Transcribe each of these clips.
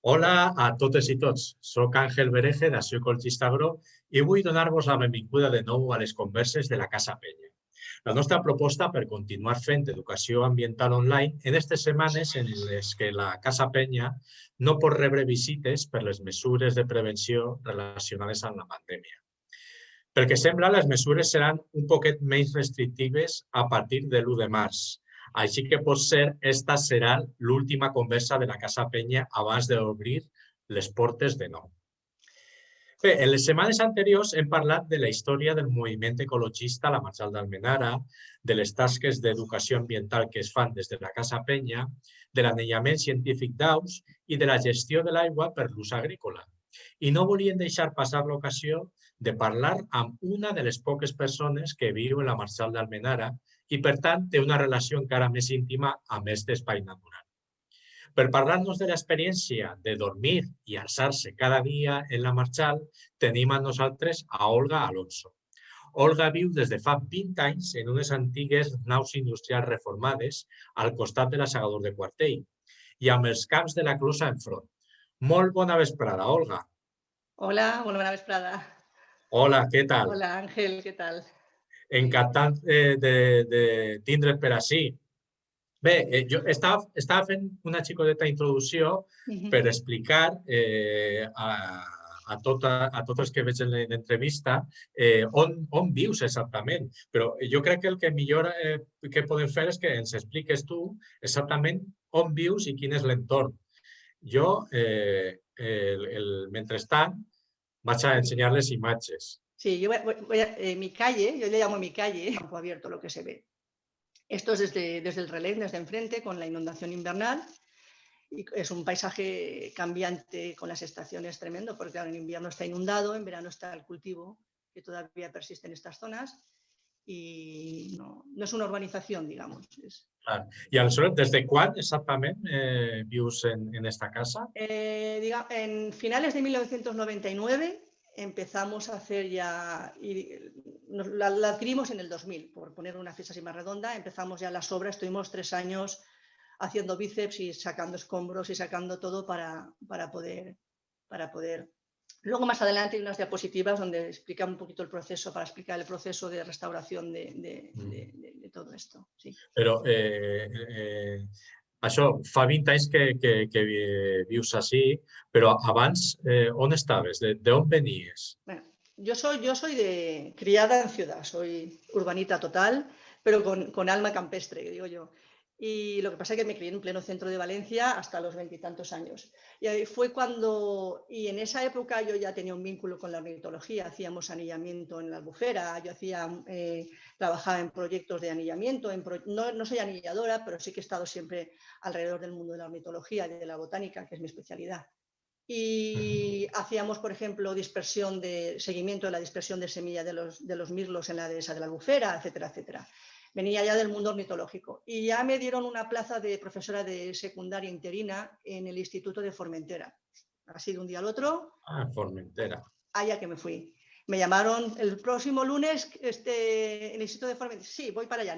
Hola a totes i tots. Soc Àngel Bereje, d'Acció Ecologista Agro, i vull donar-vos la benvinguda de nou a les converses de la Casa Penya. La nostra proposta per continuar fent educació ambiental online en aquestes setmanes en les que la Casa Penya no pot rebre visites per les mesures de prevenció relacionades amb la pandèmia. Pel que sembla, les mesures seran un poquet menys restrictives a partir de l'1 de març. Així que potser esta serà l'última conversa de la Casa Penya abans d'obrir les portes de nou. Bé, en les setmanes anteriors hem parlat de la història del moviment ecologista a la Marxal d'Almenara, de les tasques d'educació ambiental que es fan des de la Casa Penya, de l'anellament científic d'aus i de la gestió de l'aigua per l'ús agrícola. I no volien deixar passar l'ocasió de parlar amb una de les poques persones que viu a la Marxal d'Almenara i, per tant, té una relació encara més íntima amb aquest espai natural. Per parlar-nos de l'experiència de dormir i alçar-se cada dia en la Marxal, tenim a nosaltres a Olga Alonso. Olga viu des de fa 20 anys en unes antigues naus industrials reformades al costat de l'assegador de Quartell i amb els camps de la Closa enfront. Molt bona vesprada, Olga. Hola, molt bona vesprada. Hola, què tal? Hola, Àngel, què tal? Encantat de tindre't per ací. Bé, jo estava fent una xicoteta introducció per explicar a tots els que veig en l'entrevista on vius exactament. Però jo crec que el que millor que podem fer és que ens expliques tu exactament on vius i quin és l'entorn. Jo, mentrestant, vaig a ensenyar les imatges. Sí, yo mi calle, yo le llamo mi calle, campo abierto lo que se ve. Esto es desde el relés, desde enfrente, con la inundación invernal. Y es un paisaje cambiante con las estaciones tremendo, porque claro, en invierno está inundado, en verano está el cultivo, que todavía persiste en estas zonas. Y no es una urbanización, digamos. Clar. I aleshores, des de quan exactament vius en esta casa? En finales de 1999 empezamos a hacer ya, la adquirimos en el 2000, por poner una fecha así más redonda, empezamos ya las obras, estuvimos 3 años haciendo bíceps y sacando escombros y sacando todo para poder. Luego más adelante hay unas diapositivas donde explica un poquito el proceso, para explicar el proceso de restauración de todo esto. Sí. Però això, fa 20 anys que vius així, però abans on estaves? D'on venies? Bueno, yo soy criada en ciudad, soy urbanita total, pero con alma campestre, digo yo. Y lo que pasa es que me crié en pleno centro de Valencia hasta los 20 y tantos años. Y ahí fue y en esa época yo ya tenía un vínculo con la ornitología, hacíamos anillamiento en la Albufera, yo trabajaba en proyectos de anillamiento, no soy anilladora, pero sí que he estado siempre alrededor del mundo de la ornitología y de la botánica, que es mi especialidad. Y hacíamos, por ejemplo, seguimiento de la dispersión de semilla de los mirlos en la dehesa de la Albufera, etcétera, etcétera. Venía ya del mundo ornitológico y ya me dieron una plaza de profesora de secundaria interina en el Instituto de Formentera. Así de un día al otro. Ah, Formentera. Allá que me fui. Me llamaron el próximo lunes en el Instituto de Formentera. Sí, voy para allá.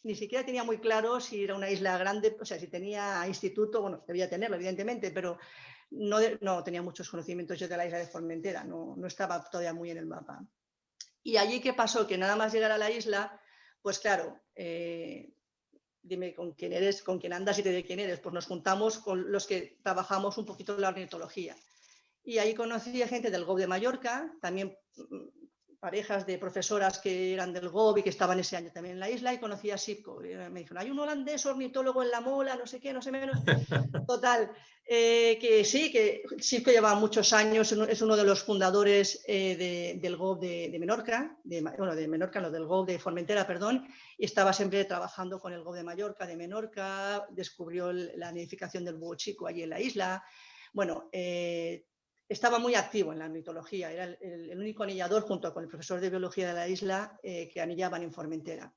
Ni siquiera tenía muy claro si era una isla grande, o sea, si tenía instituto, bueno, debía tenerlo, evidentemente, pero no tenía muchos conocimientos yo de la isla de Formentera, no estaba todavía muy en el mapa. Y allí, ¿qué pasó? Que nada más llegar a la isla, pues claro, dime con quién eres, con quién andas y te diré quién eres. Pues nos juntamos con los que trabajamos un poquito en la ornitología. Y ahí conocí a gente del GOB de Mallorca, también parejas de profesoras que eran del GOB y que estaban ese año también en la isla, y conocí a Sipco. Me dijeron, hay un holandés ornitólogo en La Mola, no sé qué, no sé menos. Total, que sí, que Sipco lleva muchos años, es uno de los fundadores del GOB de Menorca, del GOB de Formentera, perdón, y estaba siempre trabajando con el GOB de Mallorca, de Menorca, descubrió la nidificación del búho chico allí en la isla. Bueno, estaba muy activo en la ornitología, era el único anillador junto con el profesor de biología de la isla que anillaban en Formentera.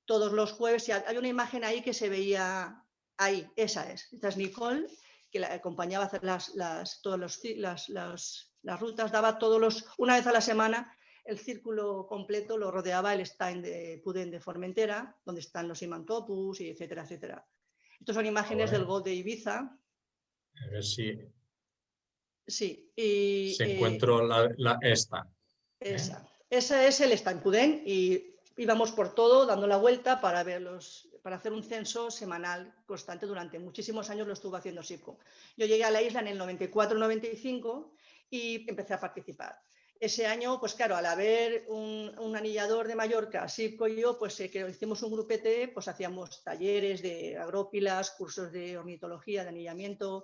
Todos los jueves, hay una imagen ahí que se veía ahí, esta es Nicole, que la acompañaba a hacer las rutas, daba una vez a la semana el círculo completo, lo rodeaba el stand de Pudén de Formentera, donde están los Imantopus, y etcétera, etcétera. Estas son imágenes del GOB de Ibiza. A ver si Sí, Si encuentro esta. Esa es el Estampudén y íbamos por todo dando la vuelta para hacer un censo semanal constante durante muchísimos años. Lo estuvo haciendo SIPCO. Yo llegué a la isla en el 94-95 y empecé a participar. Ese año, pues claro, al haber un anillador de Mallorca, SIPCO y yo, pues que hicimos un grupete, pues hacíamos talleres de agrópilas, cursos de ornitología, de anillamiento,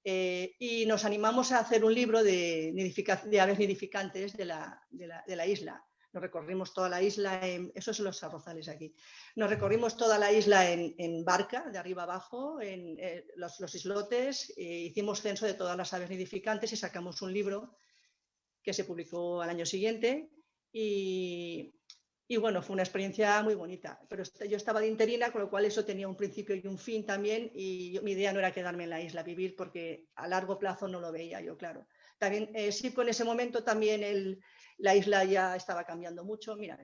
y nos animamos a hacer un libro de aves nidificantes de la isla. Nos recorrimos toda la isla, eso son los arrozales aquí, nos recorrimos toda la isla en barca, de arriba abajo, en los islotes, hicimos censo de todas las aves nidificantes y sacamos un libro que se publicó al año siguiente y bueno, fue una experiencia muy bonita, pero yo estaba de interina, con lo cual eso tenía un principio y un fin también y mi idea no era quedarme en la isla a vivir porque a largo plazo no lo veía yo, claro. También SIPCO en ese momento también la isla ya estaba cambiando mucho. Mira,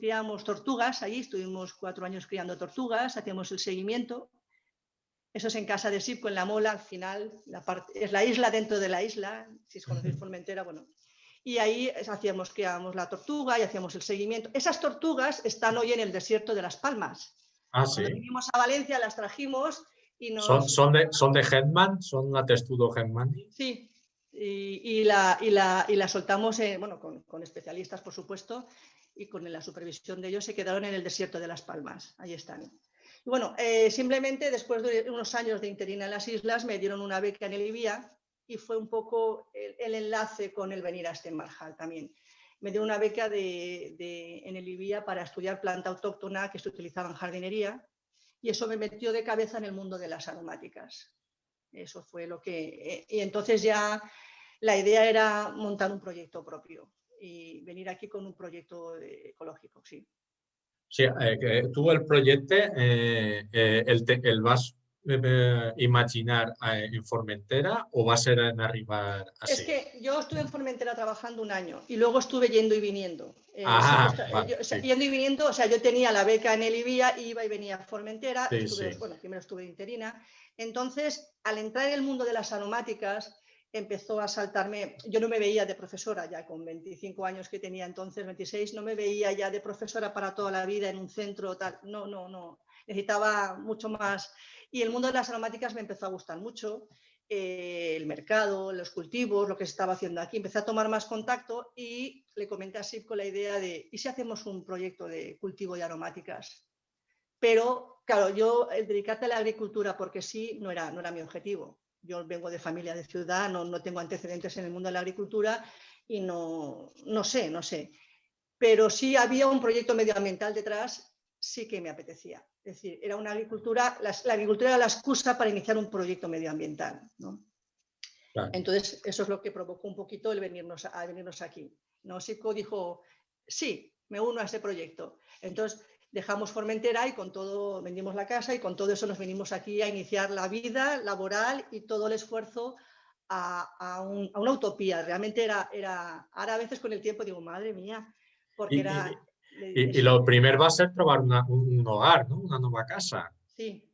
criábamos tortugas allí, estuvimos 4 años criando tortugas, hacíamos el seguimiento. Eso es en casa de SIPCO, en La Mola, al final, es la isla dentro de la isla, si os conocéis Formentera, bueno. Y ahí criábamos la tortuga y hacíamos el seguimiento. Esas tortugas están hoy en el desierto de Las Palmas. Ah, Cuando sí. vinimos a Valencia las trajimos y ¿Son de Hetman? ¿Son la testudo Hetmani? Sí, y la soltamos bueno, con especialistas, por supuesto, y con la supervisión de ellos se quedaron en el desierto de Las Palmas. Ahí están. Y bueno, simplemente después de unos años de interina en las islas me dieron una beca en el IBIA y fue un poco el enlace con el venir a este Marjal también. Me dieron una beca en el IBIA para estudiar planta autóctona que se utilizaba en jardinería y eso me metió de cabeza en el mundo de las aromáticas. Eso fue lo que... y entonces ya la idea era montar un proyecto propio y venir aquí con un proyecto ecológico, sí. Sí, tú el proyecto el vas imaginar en Formentera o va a ser en arribar Es así? que yo estuve en Formentera trabajando un año y luego estuve yendo y viniendo. Vale, O sea, sí. yendo y viniendo, o sea, yo tenía la beca en el IBIA, iba y venía a Formentera, Sí, sí. bueno, primero estuve de interina. Entonces, al entrar en el mundo de las aromáticas, empezó a saltarme, yo no me veía de profesora ya con 25 años que tenía entonces, 26, no me veía ya de profesora para toda la vida en un centro, tal, no, necesitaba mucho más. Y el mundo de las aromáticas me empezó a gustar mucho. El mercado, los cultivos, lo que se estaba haciendo aquí. Empecé a tomar más contacto y le comenté a SIPCO la idea de, ¿y si hacemos un proyecto de cultivo de aromáticas? Pero, claro, yo el dedicarte a la agricultura porque sí no era mi objetivo. Yo vengo de familia de ciudad, no tengo antecedentes en el mundo de la agricultura y no sé. Pero sí había un proyecto medioambiental detrás, sí que me apetecía. Es decir, era una agricultura, la agricultura era la excusa para iniciar un proyecto medioambiental, ¿no? Claro. Entonces, eso es lo que provocó un poquito el venirnos aquí. ¿No? SIPCO dijo, sí, me uno a ese proyecto. Entonces, dejamos Formentera y con todo, vendimos la casa y con todo eso nos venimos aquí a iniciar la vida laboral y todo el esfuerzo a una utopía. Realmente era, ahora a veces con el tiempo digo, madre mía, porque era... Y lo primero va a ser trobar un hogar, ¿no? Una nueva casa. Sí.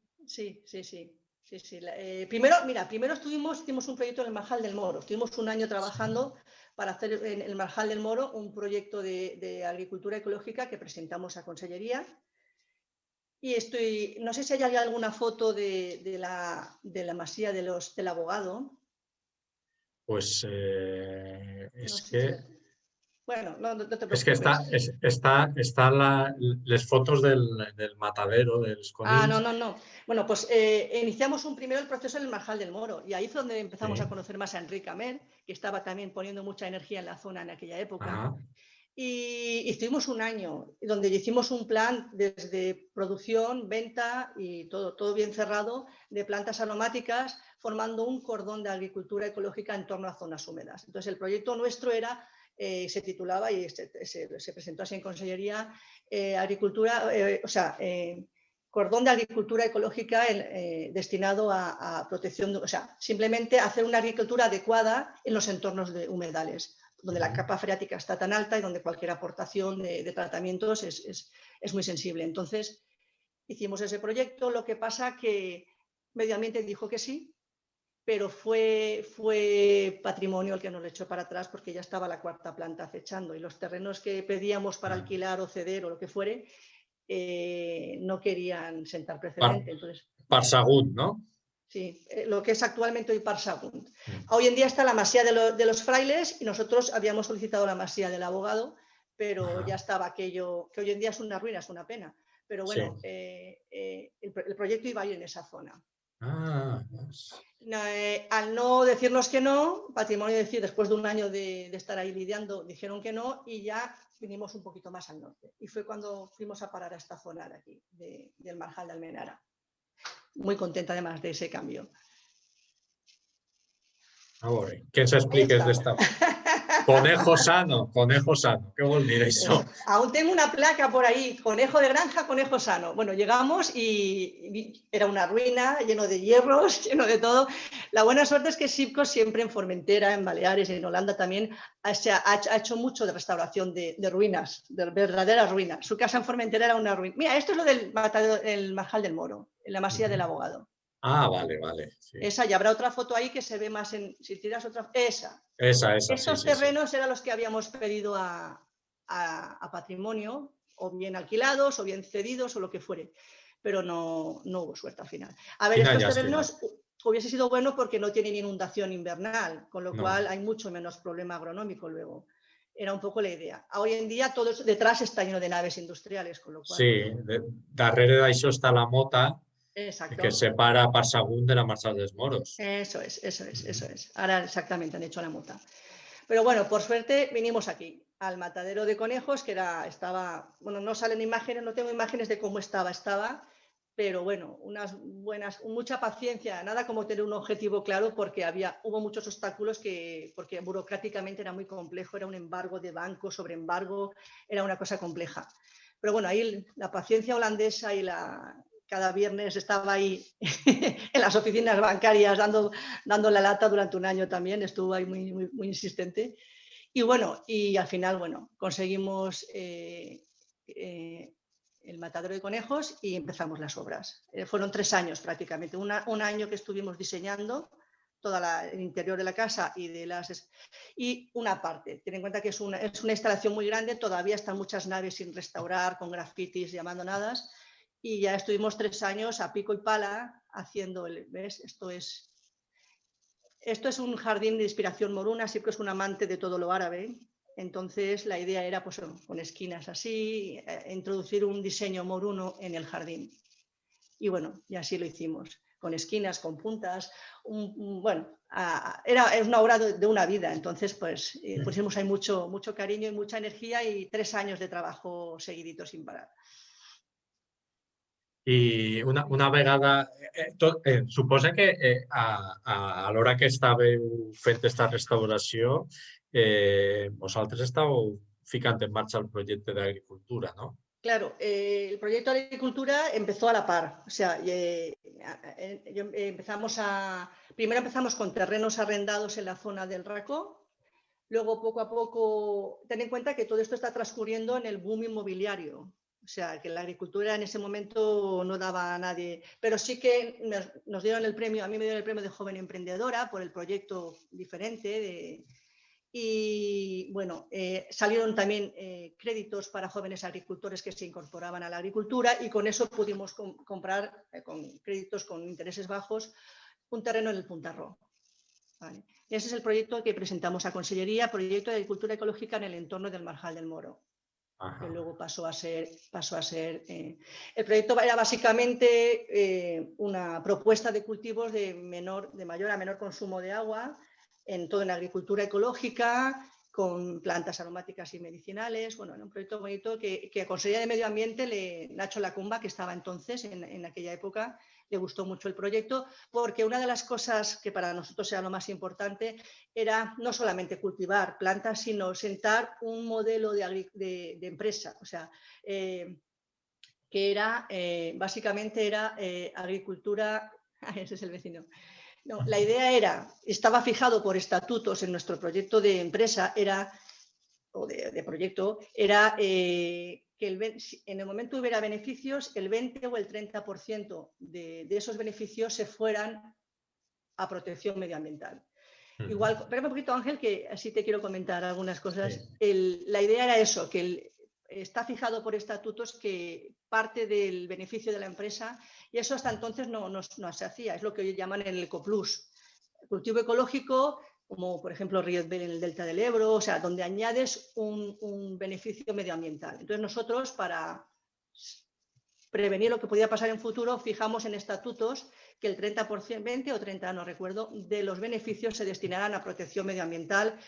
Primero hicimos un proyecto en el Marjal del Moro. Estuvimos un año trabajando para hacer en el Marjal del Moro un proyecto de agricultura ecológica que presentamos a Consellería. Y no sé si hay alguna foto de la masía del abogado. Pues No es sé que... si bueno, no te Es que preocupes. está las fotos del matadero, del conills. No. Bueno, pues iniciamos primero el proceso en el Marjal del Moro y ahí fue donde empezamos Sí. a conocer más a Enrique Amer, que estaba también poniendo mucha energía en la zona en aquella época. Ajá. Y estuvimos un año donde hicimos un plan desde producción, venta y todo bien cerrado de plantas aromáticas, formando un cordón de agricultura ecológica en torno a zonas húmedas. Entonces, el proyecto nuestro se titulaba y se presentó así en Consellería, cordón de agricultura ecológica destinado a protección, o sea, simplemente hacer una agricultura adecuada en los entornos de humedales, donde la capa freática está tan alta y donde cualquier aportación de tratamientos es muy sensible. Entonces, hicimos ese proyecto, lo que pasa que Medio Ambiente dijo que sí, pero fue Patrimonio el que nos lo echó para atrás porque ya estaba la cuarta planta acechando y los terrenos que pedíamos para alquilar o ceder o lo que fuere no querían sentar precedente. Entonces, Parsagunt, ¿no? sí, lo que es actualmente hoy Parsagunt. Hoy en día está la masía de los frailes y nosotros habíamos solicitado la masía del abogado, pero ya estaba aquello, que hoy en día es una ruina, es una pena. Pero bueno, Sí. el proyecto iba a ir en esa zona. Yes. Al no decirnos que no, Patrimonio decir, después de un año de estar ahí lidiando, dijeron que no y ya vinimos un poquito más al norte. Y fue cuando fuimos a parar a esta zona de aquí, del Marjal de Almenara. Muy contenta además de ese cambio. Ahora, què ens Ahí expliques estamos. d'esta? Conejo sano, què vol dir això? Aún tengo una placa por ahí, conejo de granja, conejo sano. Bueno, llegamos y era una ruina, lleno de hierros, lleno de todo. La buena suerte es que Sipco siempre en Formentera, en Baleares, en Holanda también, ha hecho mucho de restauración de ruinas, de verdaderas ruinas. Su casa en Formentera era una ruina. Mira, esto es lo del Marjal del Moro, en la masía del abogado. Ah, vale, vale. Sí. Esa, y habrá otra foto ahí que se ve más en, si tiras otra, esa. Esa, Estos sí, terrenos eran los que habíamos pedido a Patrimonio, o bien alquilados, o bien cedidos, o lo que fuere. Pero no hubo suerte al final. A ver, estos terrenos hubiese sido bueno porque no tienen inundación invernal, con lo cual hay mucho menos problema agronómico luego. Era un poco la idea. Hoy en día todo detrás está lleno de naves industriales, con lo cual... Sí, darrere d'això està la mota. Exacto. Que separa Parsagunt de la Marxal dels Moros. Eso es. Ahora exactamente han hecho la muta. Pero bueno, por suerte vinimos aquí, al matadero de conejos, que estaba, bueno, no salen imágenes, no tengo imágenes de cómo estaba, pero bueno, mucha paciencia, nada como tener un objetivo claro porque hubo muchos obstáculos porque burocráticamente era muy complejo, era un embargo de banco sobre embargo, era una cosa compleja. Pero bueno, ahí la paciencia holandesa y cada viernes estaba ahí en las oficinas bancarias dando la lata durante un año también, estuvo ahí muy insistente. Y bueno, y al final, bueno, conseguimos el matadero de conejos y empezamos las obras. Fueron 3 años prácticamente, un año que estuvimos diseñando todo el interior de la casa y una parte. Ten en cuenta que es una instalación muy grande, todavía están muchas naves sin restaurar, con grafitis y abandonadas, y ya estuvimos 3 años a pico y pala haciendo ¿ves? Esto es un jardín de inspiración moruna, sí que es un amante de todo lo árabe. Entonces la idea era, pues, con esquinas así, introducir un diseño moruno en el jardín. Y bueno, y así lo hicimos, con esquinas, con puntas. Bueno, es una obra de una vida, entonces pues pusimos ahí mucho cariño y mucha energía y 3 años de trabajo seguidito sin parar. I una vegada... suposa que a l'hora que estàveu fent aquesta restauració, vosaltres estàveu ficant en marxa el projecte d'agricultura, no? Claro, el proyecto de agricultura empezó a la par. O sea, primero empezamos con terrenos arrendados en la zona del Racó. Luego, poco a poco, ten en cuenta que todo esto está transcurriendo en el boom inmobiliario. O sea, que la agricultura en ese momento no daba a nadie. Pero sí que nos dieron el premio, a mí me dieron el premio de joven emprendedora por el proyecto diferente. Y bueno, salieron también créditos para jóvenes agricultores que se incorporaban a la agricultura y con eso pudimos comprar con créditos con intereses bajos un terreno en el Puntarró. Vale. Ese es el proyecto que presentamos a Consellería, proyecto de agricultura ecológica en el entorno del Marjal del Moro. Ajá. Que luego pasó a ser el proyecto era básicamente una propuesta de cultivos de mayor a menor consumo de agua, en todo en la agricultura ecológica, con plantas aromáticas y medicinales. Bueno, era un proyecto bonito que a Consellería de Medio Ambiente, Nacho Lacumba, que estaba entonces en aquella época, le gustó mucho el proyecto, porque una de las cosas que para nosotros era lo más importante era no solamente cultivar plantas, sino sentar un modelo de empresa, o sea, que era, básicamente era agricultura, ese es el vecino. No, la idea estaba fijado por estatutos en nuestro proyecto de empresa, de proyecto, era que en el momento hubiera beneficios, el 20 o el 30% de esos beneficios se fueran a protección medioambiental. Igual, espérame un poquito, Ángel, que así te quiero comentar algunas cosas. La idea era eso, que está fijado por estatutos que parte del beneficio de la empresa, y eso hasta entonces no se hacía, es lo que hoy llaman el ecoplus. El cultivo ecológico, como por ejemplo Riedbel en el Delta del Ebro, o sea, donde añades un beneficio medioambiental. Entonces nosotros, para prevenir lo que podía pasar en futuro, fijamos en estatutos que el 30%, 20 o 30, no recuerdo, de los beneficios se destinarán a protección medioambiental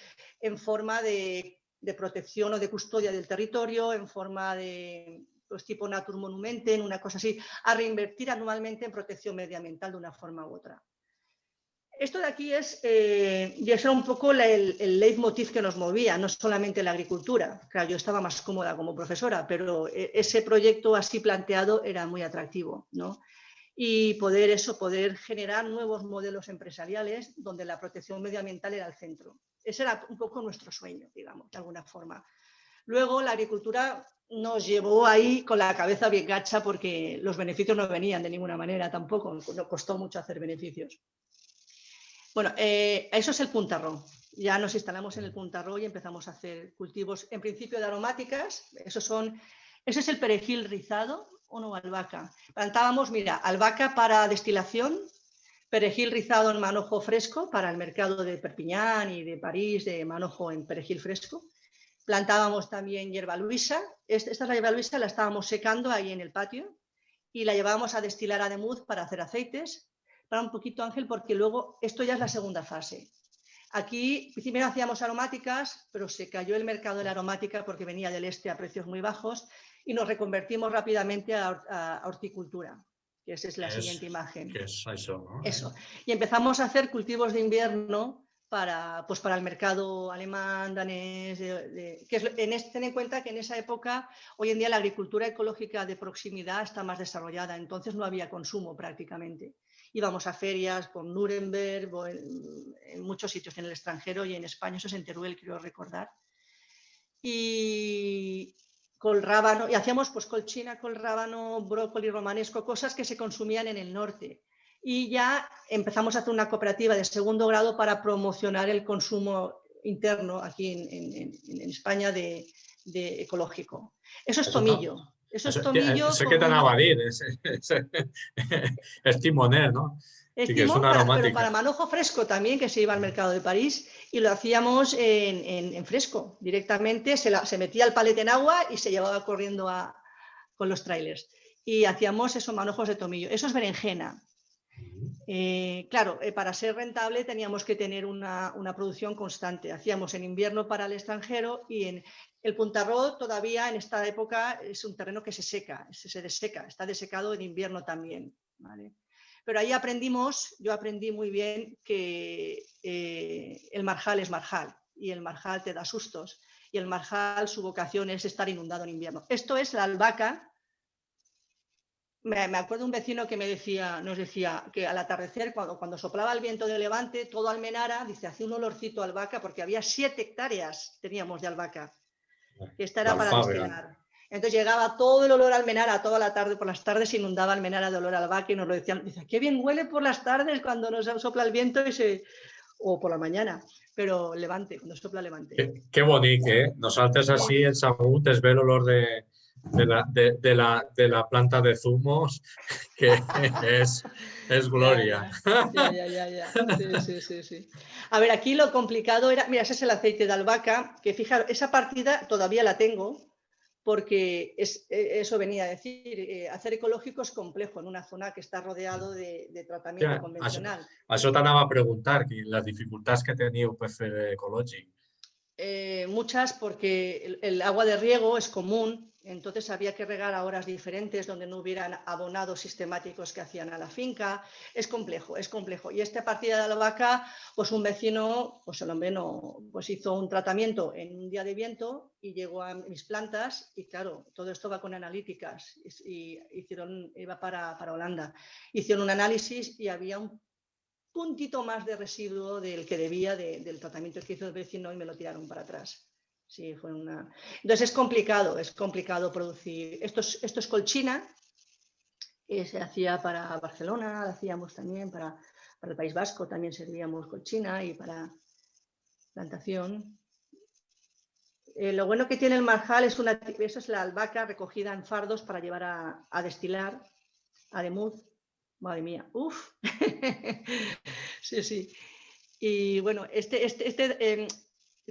en forma de protección o de custodia del territorio, en forma de pues, tipo Natur Monumentum, una cosa así, a reinvertir anualmente en protección medioambiental de una forma u otra. Esto de aquí es, y eso era un poco el leitmotiv que nos movía, no solamente la agricultura. Claro, yo estaba más cómoda como profesora, pero ese proyecto así planteado era muy atractivo, ¿no? Y poder generar nuevos modelos empresariales donde la protección medioambiental era el centro. Ese era un poco nuestro sueño, digamos, de alguna forma. Luego la agricultura nos llevó ahí con la cabeza bien gacha porque los beneficios no venían de ninguna manera tampoco, nos costó mucho hacer beneficios. Bueno, eso es el puntarrón. Ya nos instalamos en el puntarrón y empezamos a hacer cultivos, en principio de aromáticas. Ese es el perejil rizado o no, albahaca. Plantábamos, mira, albahaca para destilación, perejil rizado en manojo fresco para el mercado de Perpiñán y de París, de manojo en perejil fresco. Plantábamos también hierba luisa. Esta es la hierba luisa, la estábamos secando ahí en el patio y la llevábamos a destilar a Demuz para hacer aceites. Para un poquito, Ángel, porque luego esto ya es la segunda fase. Aquí primero hacíamos aromáticas, pero se cayó el mercado de la aromática porque venía del este a precios muy bajos y nos reconvertimos rápidamente a horticultura, que esa es la siguiente imagen. ¿Qué es eso, no? Eso. Y empezamos a hacer cultivos de invierno para el mercado alemán, danés, ten en cuenta que en esa época, hoy en día la agricultura ecológica de proximidad está más desarrollada, entonces no había consumo prácticamente. Íbamos a ferias con Nuremberg, en muchos sitios en el extranjero y en España, eso es en Teruel, quiero recordar. Y col rábano, y hacíamos pues colchina, col rábano, brócoli romanesco, cosas que se consumían en el norte. Y ya empezamos a hacer una cooperativa de segundo grado para promocionar el consumo interno aquí en España de ecológico. Eso es tomillo. Eso es tomillo. Sé que te van a decir, es timoner, ¿no? Sí, que es una aromática. Pero para manojo fresco también, que se iba al mercado de París, y lo hacíamos en fresco. Directamente se metía el palet en agua y se llevaba corriendo con los trailers. Y hacíamos esos manojos de tomillo. Eso es berenjena. Claro, para ser rentable teníamos que tener una producción constante. Hacíamos en invierno para el extranjero y en el puntarrón todavía en esta época es un terreno que se seca, se deseca, está desecado en invierno también, ¿vale? Pero ahí yo aprendí muy bien que el marjal es marjal y el marjal te da sustos y el marjal su vocación es estar inundado en invierno. Esto es la albahaca. Me acuerdo un vecino que nos decía que al atardecer, cuando soplaba el viento de levante, todo Almenara, dice, hacía un olorcito a albahaca porque había 7 hectáreas teníamos de albahaca. Esta era para destilar. Entonces llegaba todo el olor a Almenara toda la tarde, por las tardes se inundaba Almenara de olor a albahaca y nos lo decían, dice, qué bien huele por las tardes cuando nos sopla el viento o por la mañana, però levante, cuando sopla levante. Qué bonito, ¿eh? Nosaltres así en Sagut es ve l'olor de la planta de zumos, que es gloria. Ya. Sí. A ver, aquí lo complicado era, mira, ese es el aceite de albahaca, que fijaros, esa partida todavía la tengo, porque eso venía a decir, hacer ecológico es complejo en una zona que está rodeado de tratamiento convencional. Això t'anava a preguntar, les dificultats que teniu per fer ecològic. Muchas, porque el agua de riego es común, entonces había que regar a horas diferentes donde no hubieran abonados sistemáticos que hacían a la finca. Es complejo. Y esta partida de albahaca, pues un vecino, pues el hombre pues hizo un tratamiento en un día de viento y llegó a mis plantas y claro, todo esto va con analíticas y iba para Holanda. Hicieron un análisis y había un puntito más de residuo del que debía del tratamiento que hizo el vecino y me lo tiraron para atrás. Sí, fue Entonces es complicado producir. Esto es colchina. Se hacía para Barcelona, lo hacíamos también para el País Vasco, también servíamos colchina y para plantación. Lo bueno que tiene el marjal es esa es la albahaca recogida en fardos para llevar a destilar, a demuz. Madre mía, uff. Sí, sí. Y bueno,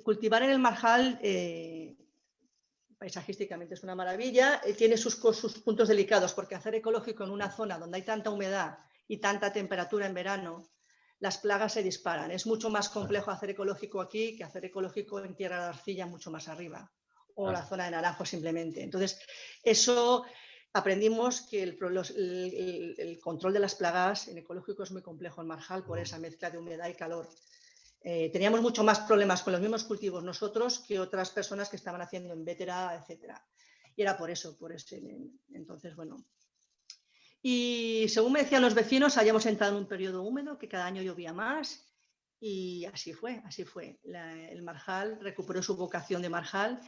cultivar en el marjal paisajísticamente es una maravilla. Tiene sus puntos delicados, porque hacer ecológico en una zona donde hay tanta humedad y tanta temperatura en verano, las plagas se disparan. Es mucho más complejo hacer ecológico aquí que hacer ecológico en tierra de arcilla mucho más arriba, o la zona de Naranjo simplemente. Entonces, eso aprendimos que el control de las plagas en ecológico es muy complejo en marjal por esa mezcla de humedad y calor. Teníamos mucho más problemas con los mismos cultivos nosotros que otras personas que estaban haciendo en Vétera, etcétera. Y era por eso. Entonces, bueno. Y según me decían los vecinos, habíamos entrado en un periodo húmedo, que cada año llovía más, y así fue. El marjal recuperó su vocación de marjal,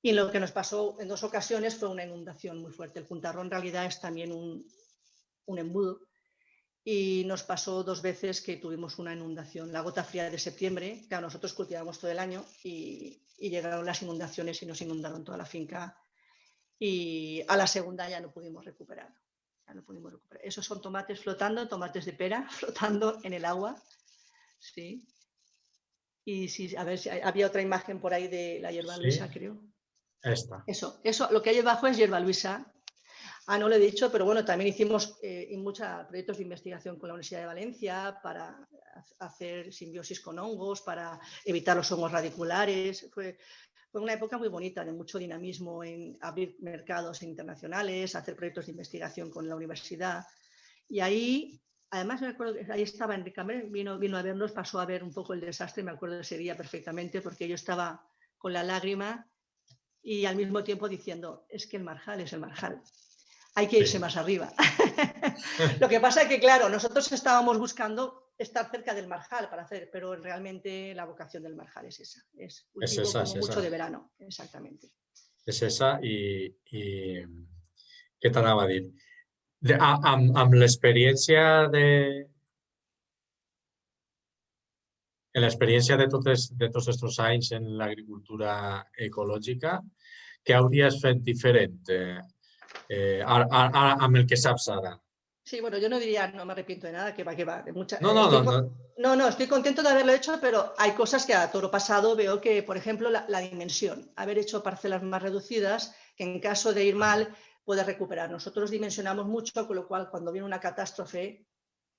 y lo que nos pasó en 2 ocasiones fue una inundación muy fuerte. El Puntarrón en realidad es también un embudo, y nos pasó 2 veces que tuvimos una inundación. La gota fría de septiembre, claro, nosotros cultivamos todo el año, y llegaron las inundaciones y nos inundaron toda la finca, y a la segunda ya no pudimos recuperar. Esos son tomates flotando, tomates de pera flotando en el agua. Sí. Y sí, a ver si había otra imagen por ahí de la hierba luisa, creo. Esta. Eso, lo que hay abajo es hierba luisa. No lo he dicho, pero bueno, también hicimos muchos proyectos de investigación con la Universidad de Valencia para hacer simbiosis con hongos, para evitar los hongos radiculares. Fue una época muy bonita, de mucho dinamismo en abrir mercados internacionales, hacer proyectos de investigación con la universidad. Y ahí, además, me acuerdo que ahí estaba Enrique Amel, vino a vernos, pasó a ver un poco el desastre, me acuerdo de ese día perfectamente, porque yo estaba con la lágrima y al mismo tiempo diciendo, es que el marjal es el marjal. Hay que irse más arriba. Lo que pasa es que, claro, nosotros estábamos buscando estar cerca del marjal para hacer, pero realmente la vocación del marjal es esa. Es cultivo como mucho de verano, exactamente. És esa i què t'anava a dir? Amb l'experiència de tots aquests anys en l'agricultura ecològica, què hauries fet diferent amb el que saps ara? Sí, bueno, yo no diría, no me arrepiento de nada, que va. No. Estoy contento de haberlo hecho, pero hay cosas que a toro pasado veo que, por ejemplo, la dimensión, haber hecho parcelas más reducidas, que en caso de ir mal puedes recuperar. Nosotros dimensionamos mucho, con lo cual cuando viene una catástrofe,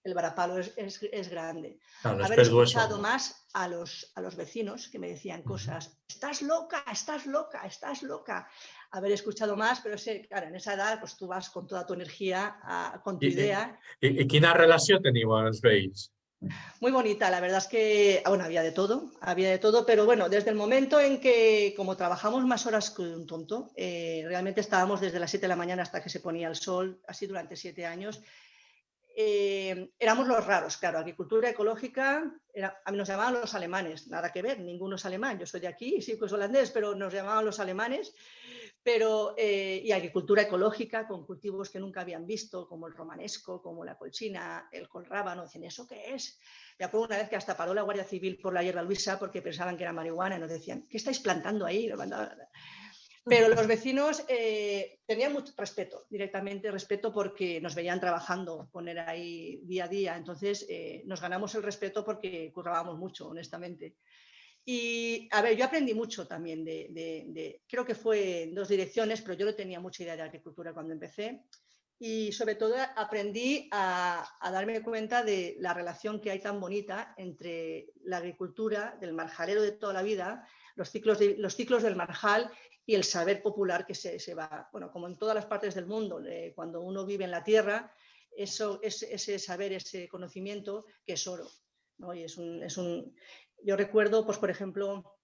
el varapalo es grande. Claro, haber escuchado más a los vecinos que me decían cosas, estás loca, estás loca, estás loca. Haber escuchado más, pero claro, en esa edad pues tú vas con toda tu energía, con tu idea. I quina relació teniu amb els veïns? Muy bonita, la verdad es que, bueno, había de todo, pero bueno, desde el momento en que, como trabajamos más horas que un tonto, realmente estábamos desde las 7 de la mañana hasta que se ponía el sol, así durante 7 años, éramos los raros, claro, agricultura ecológica, a mí nos llamaban los alemanes, nada que ver, ninguno es alemán, yo soy de aquí, sí, pues holandés, pero nos llamaban los alemanes, y agricultura ecológica con cultivos que nunca habían visto, como el romanesco, como la colchina, el colrábano, dicen, ¿eso qué es? Me acuerdo una vez que hasta paró la Guardia Civil por la hierba luisa porque pensaban que era marihuana y nos decían, ¿qué estáis plantando ahí? Pero los vecinos tenían mucho respeto, directamente respeto, porque nos veían trabajando, poner ahí día a día. Entonces nos ganamos el respeto porque currábamos mucho, honestamente. Y a ver, yo aprendí mucho también creo que fue en 2 direcciones, pero yo no tenía mucha idea de agricultura cuando empecé. Y sobre todo aprendí a darme cuenta de la relación que hay tan bonita entre la agricultura del marjalero de toda la vida, los ciclos del marjal y el saber popular que se va, bueno, como en todas las partes del mundo, cuando uno vive en la tierra, ese saber, ese conocimiento, que es oro, ¿no? Y yo recuerdo, pues por ejemplo,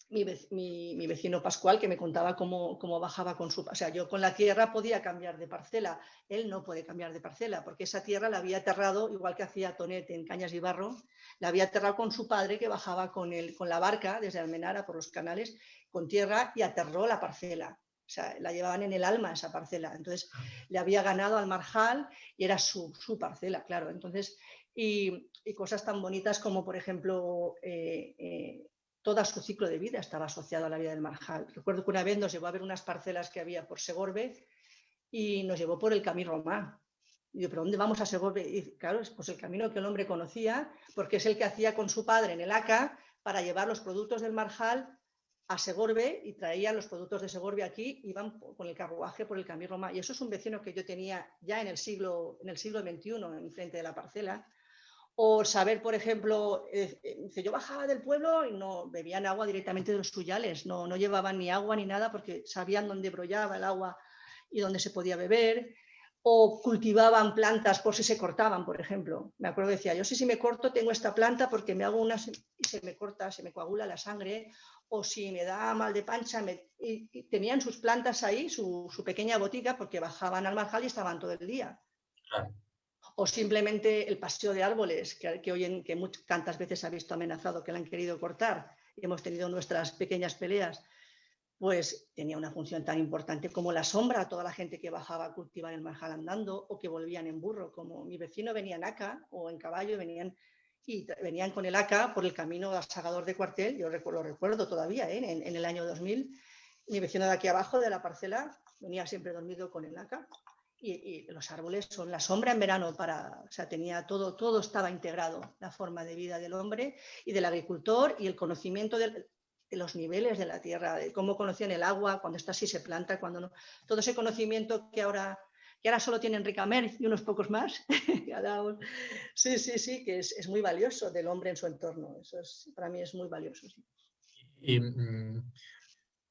mi vecino Pascual, que me contaba cómo bajaba con su... O sea, yo con la tierra podía cambiar de parcela, él no puede cambiar de parcela, porque esa tierra la había aterrado, igual que hacía Tonet en Cañas y Barro, la había aterrado con su padre, que bajaba con la barca desde Almenara por los canales, con tierra, y aterró la parcela. O sea, la llevaban en el alma esa parcela. Entonces, le había ganado al marjal y era su parcela, claro. Entonces, y cosas tan bonitas como, por ejemplo, todo su ciclo de vida estaba asociado a la vida del marjal. Recuerdo que una vez nos llevó a ver unas parcelas que había por Segorbe y nos llevó por el Camí Romà. Y yo, ¿pero dónde vamos a Segorbe? Y claro, es pues el camino que el hombre conocía, porque es el que hacía con su padre en el ACA para llevar los productos del marjal a Segorbe y traían los productos de Segorbe aquí, iban con el carruaje por el Camí Romà. Y eso es un vecino que yo tenía ya en el siglo XXI, enfrente de la parcela. O saber, por ejemplo, yo bajaba del pueblo y no bebían agua directamente de los suyales, no llevaban ni agua ni nada porque sabían dónde brollaba el agua y dónde se podía beber. O cultivaban plantas por si se cortaban, por ejemplo. Me acuerdo que decía, yo si me corto tengo esta planta porque me hago unas y se me corta, se me coagula la sangre, o si me da mal de pancha, y tenían sus plantas ahí, su pequeña botica, porque bajaban al marjal y estaban todo el día. Claro. O simplemente el paseo de árboles, que tantas veces se ha visto amenazado que le han querido cortar y hemos tenido nuestras pequeñas peleas, pues tenía una función tan importante como la sombra a toda la gente que bajaba a cultivar el marjal andando o que volvían en burro, como mi vecino venía en haca o en caballo, venían con el haca por el camino al Sagador de Cuartel, yo lo recuerdo todavía, en el año 2000, mi vecino de aquí abajo de la parcela venía siempre dormido con el haca. Y los árboles son la sombra en verano o sea, tenía todo estaba integrado, la forma de vida del hombre y del agricultor y el conocimiento de los niveles de la tierra, de cómo conocían el agua, cuando está así se planta, cuando no. Todo ese conocimiento que ahora solo tienen Ricamert y unos pocos más. Sí, que es muy valioso del hombre en su entorno. Eso para mí es muy valioso. Sí.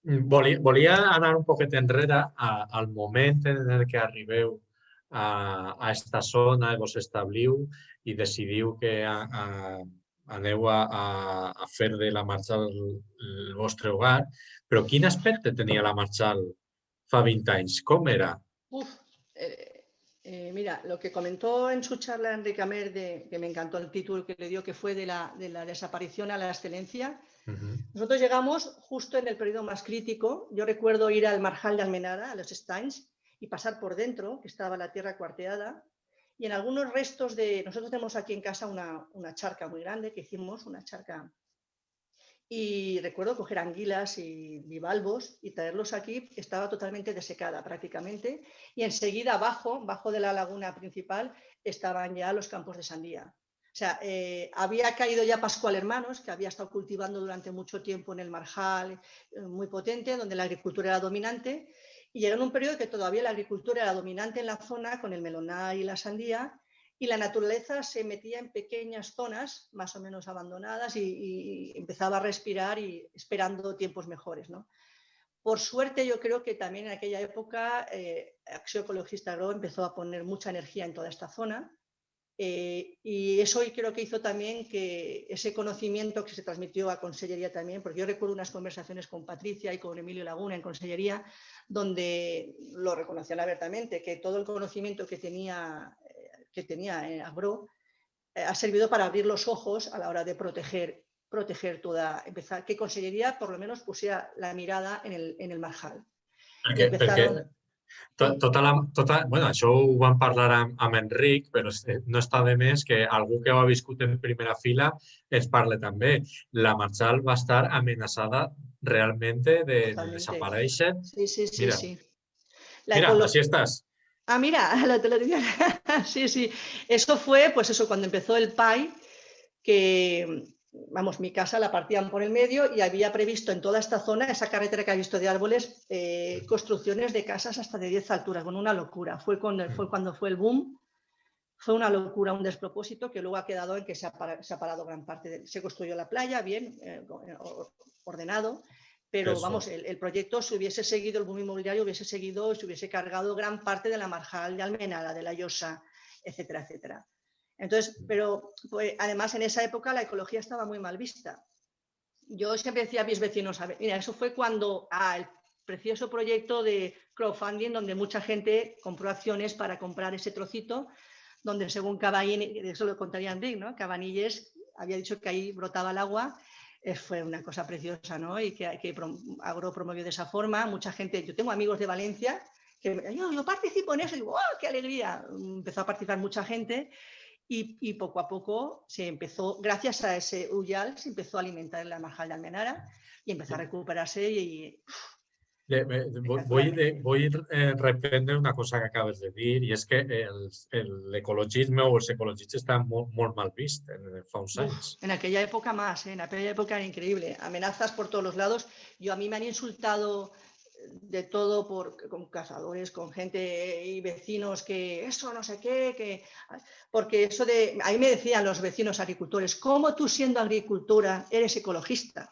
I volia anar un poquet enrere al moment en el que arribeu a esta zona i vos establiu i decidiu que aneu a fer de la Marxal el vostre hogar, però quin aspecte tenia la Marxal fa 20 anys? Com era? Mira, lo que comentó en su charla Enrique Amer, que me encantó el título que le dio, que fue de la desaparición a la excelencia. Nosotros llegamos justo en el periodo más crítico. Yo recuerdo ir al Marjal de Almenara, a los Stanys, y pasar por dentro, que estaba la tierra cuarteada, y en algunos restos nosotros tenemos aquí en casa una charca muy grande, que hicimos una charca. Y recuerdo coger anguilas y bivalvos y traerlos aquí, estaba totalmente desecada prácticamente, y enseguida bajo de la laguna principal estaban ya los campos de sandía. O sea, había caído ya Pascual Hermanos, que había estado cultivando durante mucho tiempo en el Marjal, muy potente, donde la agricultura era dominante, y llegó en un periodo que todavía la agricultura era dominante en la zona con el melonar y la sandía, y la naturaleza se metía en pequeñas zonas más o menos abandonadas y empezaba a respirar y esperando tiempos mejores, ¿no? Por suerte, yo creo que también en aquella época Acció Ecologista Agro empezó a poner mucha energía en toda esta zona, y eso creo que hizo también que ese conocimiento que se transmitió a Consellería también, porque yo recuerdo unas conversaciones con Patricia y con Emilio Laguna en Consellería, donde lo reconocían abiertamente, que todo el conocimiento que tenía Agro ha servido para abrir los ojos a la hora de proteger que Consellería por lo menos pusiera la mirada en el Marjal. Perquè bueno, això ho vam parlar amb Enric, però no està de més que algú que ho ha viscut en primera fila ens parle també. La Marxal va estar amenaçada realment de desaparèixer. Sí. Mira, així estàs. Mira, te lo decía. Sí. Eso fue, pues eso, cuando empezó el PAI, que, vamos, mi casa la partían por el medio y había previsto en toda esta zona, esa carretera que has visto de árboles, construcciones de casas hasta de 10 alturas, con una locura. Fue cuando fue el boom, fue una locura, un despropósito que luego ha quedado en que se ha parado gran parte. Se construyó la playa, bien, ordenado, pero vamos, el proyecto, si hubiese seguido, el boom inmobiliario hubiese seguido, se hubiese cargado gran parte de la Marjal de Almenara, de la Llosa, etcétera, etcétera. Entonces, pero pues, además en esa época la ecología estaba muy mal vista. Yo siempre decía a mis vecinos, mira, eso fue cuando el precioso proyecto de crowdfunding, donde mucha gente compró acciones para comprar ese trocito, donde según Cabanilles, eso lo contaría Enric, ¿no? Cabanilles había dicho que ahí brotaba el agua. fue una cosa preciosa, ¿no? Y que Agro promovió de esa forma. Mucha gente, yo tengo amigos de Valencia que yo participo en eso y digo, ¡oh, qué alegría! Empezó a participar mucha gente y poco a poco se empezó, gracias a ese Uyal, se empezó a alimentar la marjal de Almenara y empezó a recuperarse y voy a reprendre una cosa que acabes de dir i és que l'ecologisme o els ecologistes estan molt mal vist fa uns anys. En aquella época más, en aquella época era increíble, amenazas por todos los lados. A mí me han insultado de todo con cazadores, con gente y vecinos que eso no sé qué, porque eso de, ahí me decían los vecinos agricultores, ¿cómo tú siendo agricultora eres ecologista?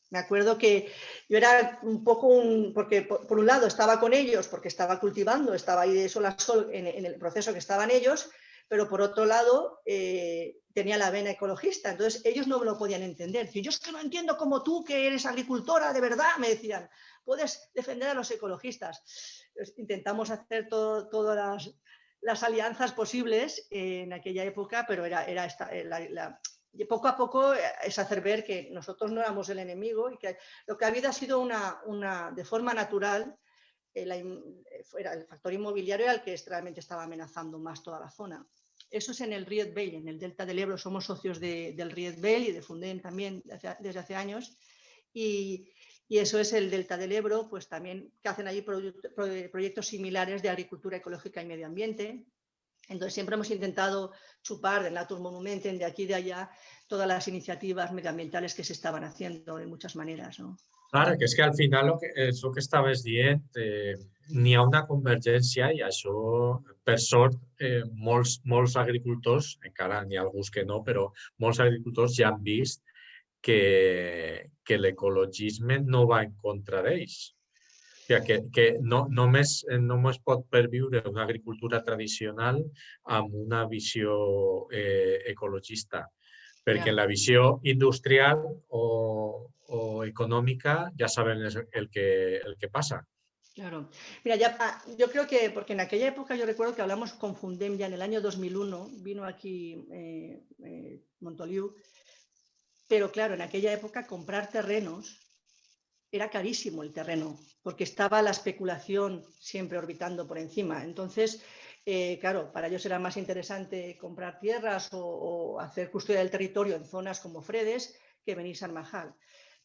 Me acuerdo que yo era un poco porque por un lado estaba con ellos porque estaba cultivando, estaba ahí de sol a sol en el proceso que estaban ellos, pero por otro lado tenía la vena ecologista, entonces ellos no me lo podían entender. Yo es que no entiendo cómo tú, que eres agricultora de verdad, me decían, puedes defender a los ecologistas. Entonces, intentamos hacer todas las alianzas posibles en aquella época, pero era y poco a poco es hacer ver que nosotros no éramos el enemigo y que lo que ha habido ha sido de forma natural, era el factor inmobiliario el que realmente estaba amenazando más toda la zona. Eso es en el Ried Vell, en el Delta del Ebro, somos socios del Ried Vell y de Fundem también desde hace años y eso es el Delta del Ebro, pues también que hacen allí proyectos similares de agricultura ecológica y medio ambiente. Entonces siempre hemos intentado chupar del Natur Monumentum, de aquí y de allá, todas las iniciativas medioambientales que se estaban haciendo de muchas maneras, ¿no? Clar, que és que al final és el que estaves dient, n'hi ha una convergència i això, per sort, molts agricultors, encara n'hi ha alguns que no, però molts agricultors ja han vist que l'ecologisme no va en contra d'ells. O sigui, que només es pot perviure una agricultura tradicional amb una visió ecologista, perquè en la visió industrial o econòmica ya saben el que pasa. Claro. Mira, yo creo que, porque en aquella época yo recuerdo que hablamos con Fundem ya en el año 2001, vino aquí Montoliu, pero claro, en aquella época comprar terrenos era carísimo el terreno, porque estaba la especulación siempre orbitando por encima. Entonces, claro, para ellos era más interesante comprar tierras o hacer custodia del territorio en zonas como Fredes que venirse a Armajal.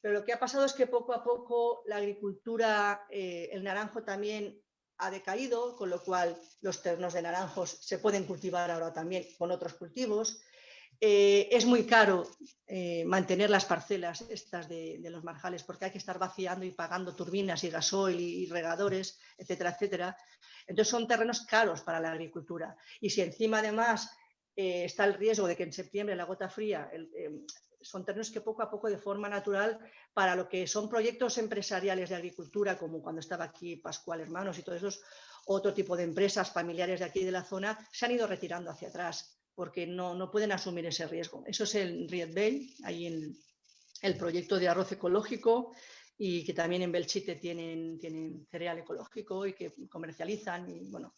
Pero lo que ha pasado es que poco a poco la agricultura, el naranjo también ha decaído, con lo cual los terrenos de naranjos se pueden cultivar ahora también con otros cultivos. Es muy caro mantener las parcelas estas de los marjales porque hay que estar vaciando y pagando turbinas y gasoil y regadores, etcétera, etcétera. Entonces son terrenos caros para la agricultura. Y si encima además está el riesgo de que en septiembre la gota fría, son terrenos que poco a poco de forma natural para lo que son proyectos empresariales de agricultura, como cuando estaba aquí Pascual Hermanos y todos esos, otro tipo de empresas familiares de aquí de la zona, se han ido retirando hacia atrás porque no pueden asumir ese riesgo. Eso es el Ried Vell, ahí en el proyecto de arroz ecológico y que también en Belchite tienen cereal ecológico y que comercializan y bueno,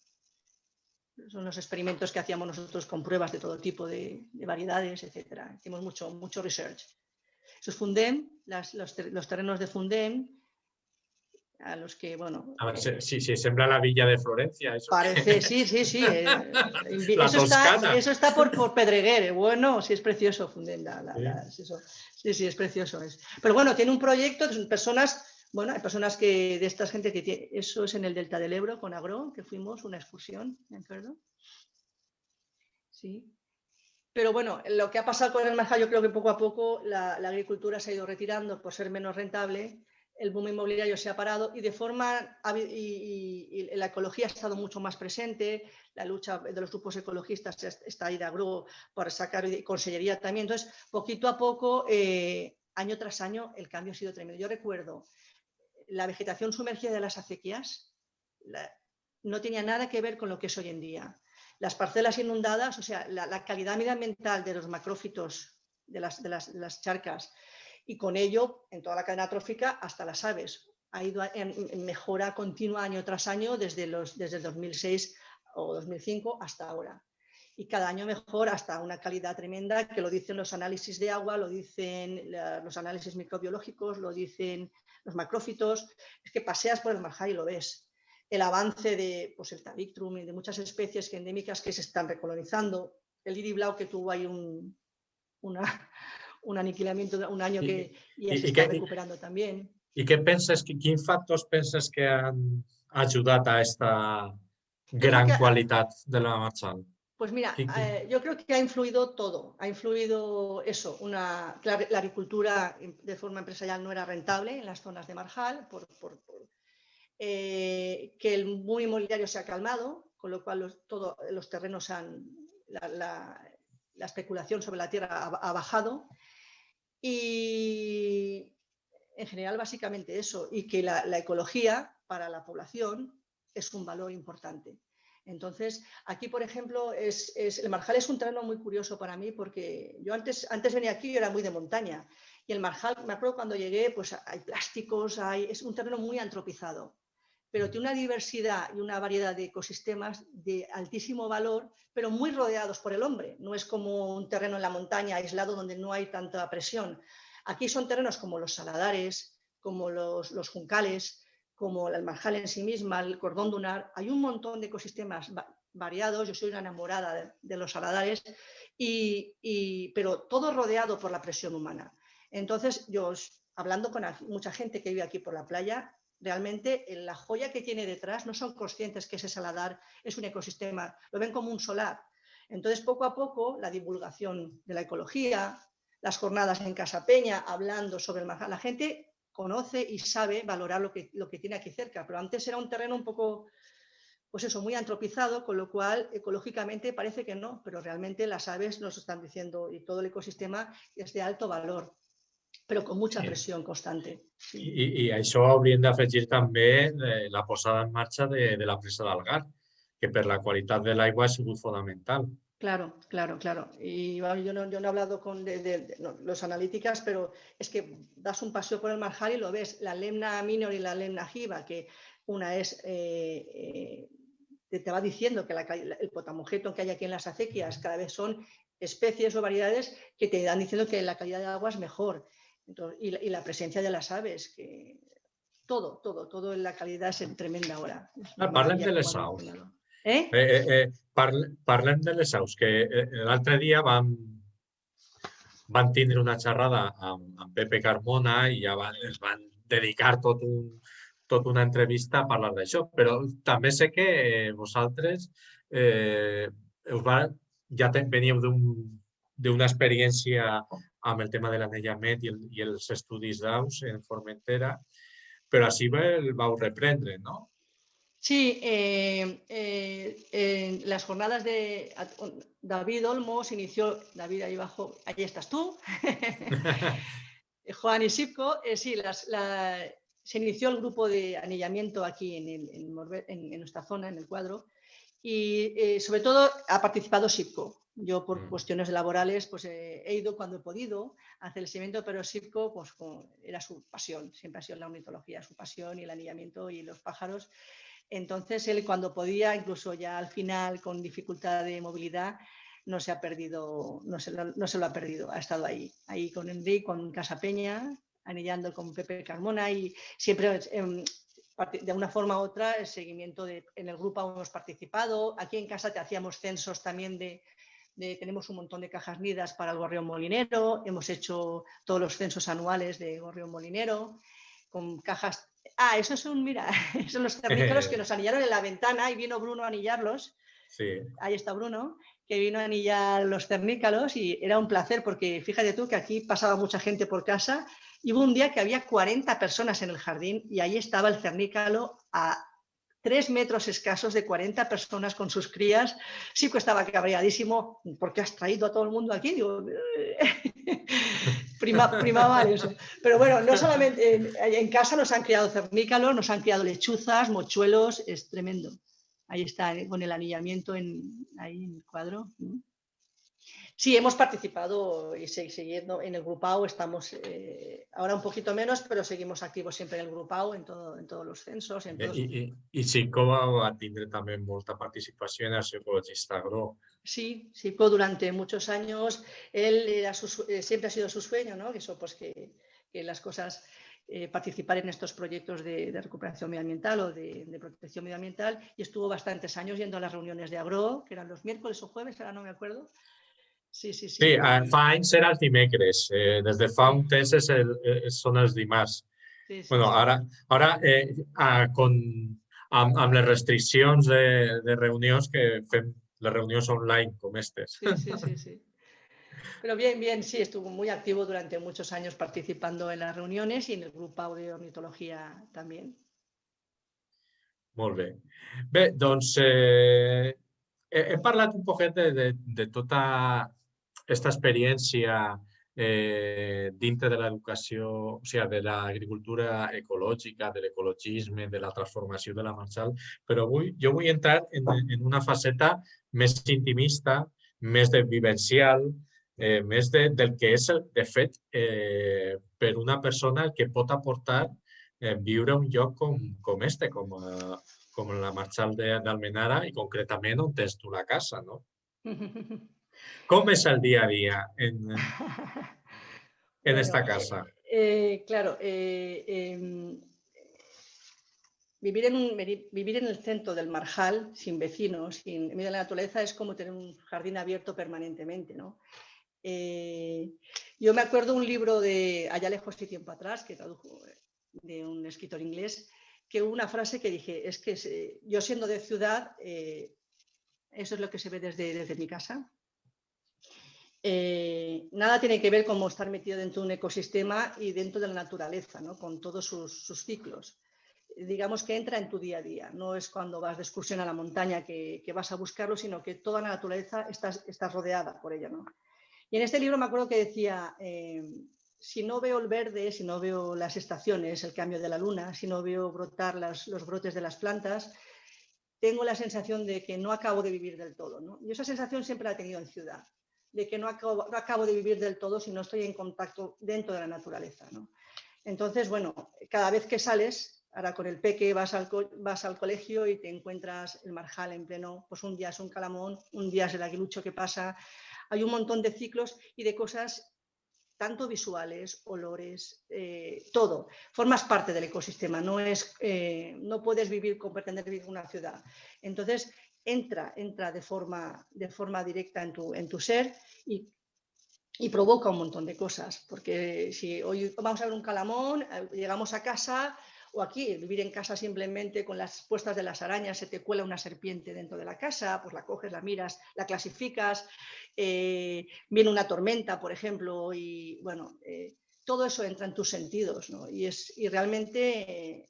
son los experimentos que hacíamos nosotros con pruebas de todo tipo de variedades, etcétera. Hicimos mucho research. Eso es Fundem, los terrenos de Fundem, a los que, bueno... Sí, sembra la villa de Florencia. Eso parece, sí. Eso está por Pedreguer. Bueno, sí, es precioso Fundem. Sí, es precioso. Pero bueno, tiene un proyecto, son personas... Bueno, hay personas que de esta gente que tiene... Eso es en el Delta del Ebro, con Agro, que fuimos una excursión, ¿de acuerdo? Sí. Pero bueno, lo que ha pasado con el marjal, yo creo que poco a poco la agricultura se ha ido retirando por ser menos rentable, el boom inmobiliario se ha parado y y la ecología ha estado mucho más presente, la lucha de los grupos ecologistas está ahí de Agro por sacar y Consellería también. Entonces, poquito a poco, año tras año, el cambio ha sido tremendo. Yo recuerdo la vegetación sumergida de las acequias, no tenía nada que ver con lo que es hoy en día. Las parcelas inundadas, o sea, la calidad medioambiental de los macrófitos de las charcas y con ello, en toda la cadena trófica, hasta las aves. Ha ido en mejora continua año tras año desde el 2006 o 2005 hasta ahora. y cada año mejor hasta una calidad tremenda, que lo dicen los análisis de agua, lo dicen los análisis microbiológicos, lo dicen los macrófitos. Es que paseas por el Marjal y lo ves. El avance de pues, el Tavictrum y de muchas especies endémicas que se están recolonizando. El iriblau, que tuvo ahí un aniquilamiento de un año que ya se está recuperando también. I què penses, quins factors penses que han ajudat a aquesta gran qualitat de la Marchal? Pues mira, yo creo que ha influido todo. Ha influido eso, la agricultura de forma empresarial no era rentable en las zonas de Marjal, que el boom inmobiliario se ha calmado, con lo cual los terrenos la especulación sobre la tierra ha bajado. Y en general, básicamente eso, y que la ecología para la población es un valor importante. Entonces, aquí, por ejemplo, el Marjal es un terreno muy curioso para mí porque yo antes venía aquí y era muy de montaña. Y el Marjal, me acuerdo cuando llegué, pues hay plásticos, es un terreno muy antropizado, pero tiene una diversidad y una variedad de ecosistemas de altísimo valor, pero muy rodeados por el hombre. No es como un terreno en la montaña aislado donde no hay tanta presión. Aquí son terrenos como los saladares, como los juncales, como el Marjal en sí misma, el cordón dunar. Hay un montón de ecosistemas variados. Yo soy una enamorada de los saladares, pero todo rodeado por la presión humana. Entonces, hablando con mucha gente que vive aquí por la playa, realmente la joya que tiene detrás no son conscientes que ese saladar es un ecosistema, lo ven como un solar. Entonces, poco a poco, la divulgación de la ecología, las jornadas en Casa Peña, hablando sobre el Marjal, la gente conoce y sabe valorar lo que tiene aquí cerca, pero antes era un terreno un poco, pues eso, muy antropizado, con lo cual ecológicamente parece que no, pero realmente las aves nos están diciendo y todo el ecosistema es de alto valor, però con mucha pressió constante. Sí. I això hauríem d'afegir també la posada en marxa de la presa d'Algar, que per la qualitat de l'aigua ha sigut fonamental. Claro, claro, claro. Y bueno, yo no he hablado con los analíticas, pero es que das un paseo por el Marjal y lo ves, la lemna minor y la lemna jiba, que una es, te va diciendo que el potamogeton que hay aquí en las acequias cada vez son especies o variedades que te dan diciendo que la calidad de agua es mejor. Entonces, y la presencia de las aves, que todo en la calidad es tremenda ahora. Parlem de les aus. Parlem de les aus, que l'altre dia van tindre una xerrada amb Pepe Carmona i ja es van dedicar tota una entrevista a parlar d'això, però també sé que vosaltres ja veníeu d'una experiència amb el tema de l'anellament i els estudis d'aus en Formentera, però així el vau reprendre, no? Sí, las jornadas de David Olmos inició, David ahí abajo, ahí estás tú, Juan y Sipco, sí, se inició el grupo de anillamiento aquí en nuestra zona, en el Cuadro, y sobre todo ha participado Sipco. Yo por cuestiones laborales pues he ido cuando he podido a hacer el seguimiento, pero Sipco pues, era su pasión, siempre ha sido la ornitología, su pasión y el anillamiento y los pájaros. Entonces él cuando podía, incluso ya al final con dificultad de movilidad, no se lo ha perdido, ha estado ahí con Enrique, con Casa Peña, anillando con Pepe Carmona y siempre de una forma u otra el seguimiento en el grupo hemos participado. Aquí en casa te hacíamos censos también tenemos un montón de cajas nidas para el gorrión molinero, hemos hecho todos los censos anuales de gorrión molinero con cajas. Esos son los ternícolos que nos anillaron en la ventana y vino Bruno a anillarlos. Sí. Ahí está Bruno, que vino a anillar los cernícalos y era un placer porque fíjate tú que aquí pasaba mucha gente por casa y hubo un día que había 40 personas en el jardín y ahí estaba el cernícalo a 3 metros escasos de 40 personas con sus crías. Sí que estaba cabreadísimo. ¿Por qué has traído a todo el mundo aquí? Digo, primaba eso. Pero bueno, no solamente en casa nos han criado cernícalos, nos han criado lechuzas, mochuelos, es tremendo. Ahí está, con el anillamiento ahí en el Cuadro. Sí, hemos participado y siguiendo en el Grupao, estamos ahora un poquito menos, pero seguimos activos siempre en el Grupao, en todos los censos. I Sipco va tindre també molta participació en el seu ecologista agro. Sí, sí, pues durante muchos años él era siempre ha sido su sueño, ¿no? Eso, pues que las cosas, participar en estos proyectos de recuperación medioambiental o de protección medioambiental, y estuvo bastantes años yendo a las reuniones de Agro, que eran los miércoles o jueves, ahora no me acuerdo. Sí, sí, Sí, sí. fa anys era els dimecres, des de fa Sí, un temps són els dimarts. sí, sí, Bueno, sí. ara amb les restriccions de reunions que fem les reunions online com aquestes. Sí, sí, sí, sí. Pero bien, bien, sí, estuvo muy activo durante muchos años participando en las reuniones y en el grupo de ornitología también. Molt bé. Bé, doncs hem parlat un poquet de tota aquesta experiència dintre de l'educació, o sigui, de l'agricultura ecològica, de l'ecologisme, de la transformació de la Marshall, però avui jo vull entrar en una faceta més intimista, més de vivencial, més del que és, de fet, per una persona el que pot aportar viure un lloc com este, com la Marshall d'Almenara i concretament on tens tu la casa, no? Com és el dia a dia en esta Bueno, casa? claro, vivir en el centro del Marjal, sin vecinos, sin en medio de la naturaleza, es como tener un jardín abierto permanentemente, ¿no? Yo me acuerdo un libro de allá lejos y tiempo atrás, que tradujo de un escritor inglés, que hubo una frase que dije, es que yo siendo de ciudad, eso es lo que se ve desde mi casa. Nada tiene que ver con estar metido dentro de un ecosistema y dentro de la naturaleza, ¿no? Con todos sus ciclos. Digamos que entra en tu día a día, no es cuando vas de excursión a la montaña que vas a buscarlo, sino que toda la naturaleza estás rodeada por ella, ¿no? Y en este libro me acuerdo que decía, si no veo el verde, si no veo las estaciones, el cambio de la luna, si no veo brotar los brotes de las plantas, tengo la sensación de que no acabo de vivir del todo, ¿no? Y esa sensación siempre la he tenido en ciudad, de que no acabo de vivir del todo si no estoy en contacto dentro de la naturaleza, ¿no? Entonces, bueno, cada vez que sales, ahora con el peque vas al colegio y te encuentras el marjal en pleno, pues un día es un calamón, un día es el aguilucho que pasa, hay un montón de ciclos y de cosas tanto visuales, olores, todo. Formas parte del ecosistema, no puedes pretender vivir en una ciudad. Entonces, entra de forma directa en tu ser y provoca un montón de cosas, porque si hoy vamos a ver un calamón, llegamos a casa, o aquí, vivir en casa simplemente con las puestas de las arañas, se te cuela una serpiente dentro de la casa, pues la coges, la miras, la clasificas, viene una tormenta, por ejemplo, y bueno, todo eso entra en tus sentidos, ¿no? Y realmente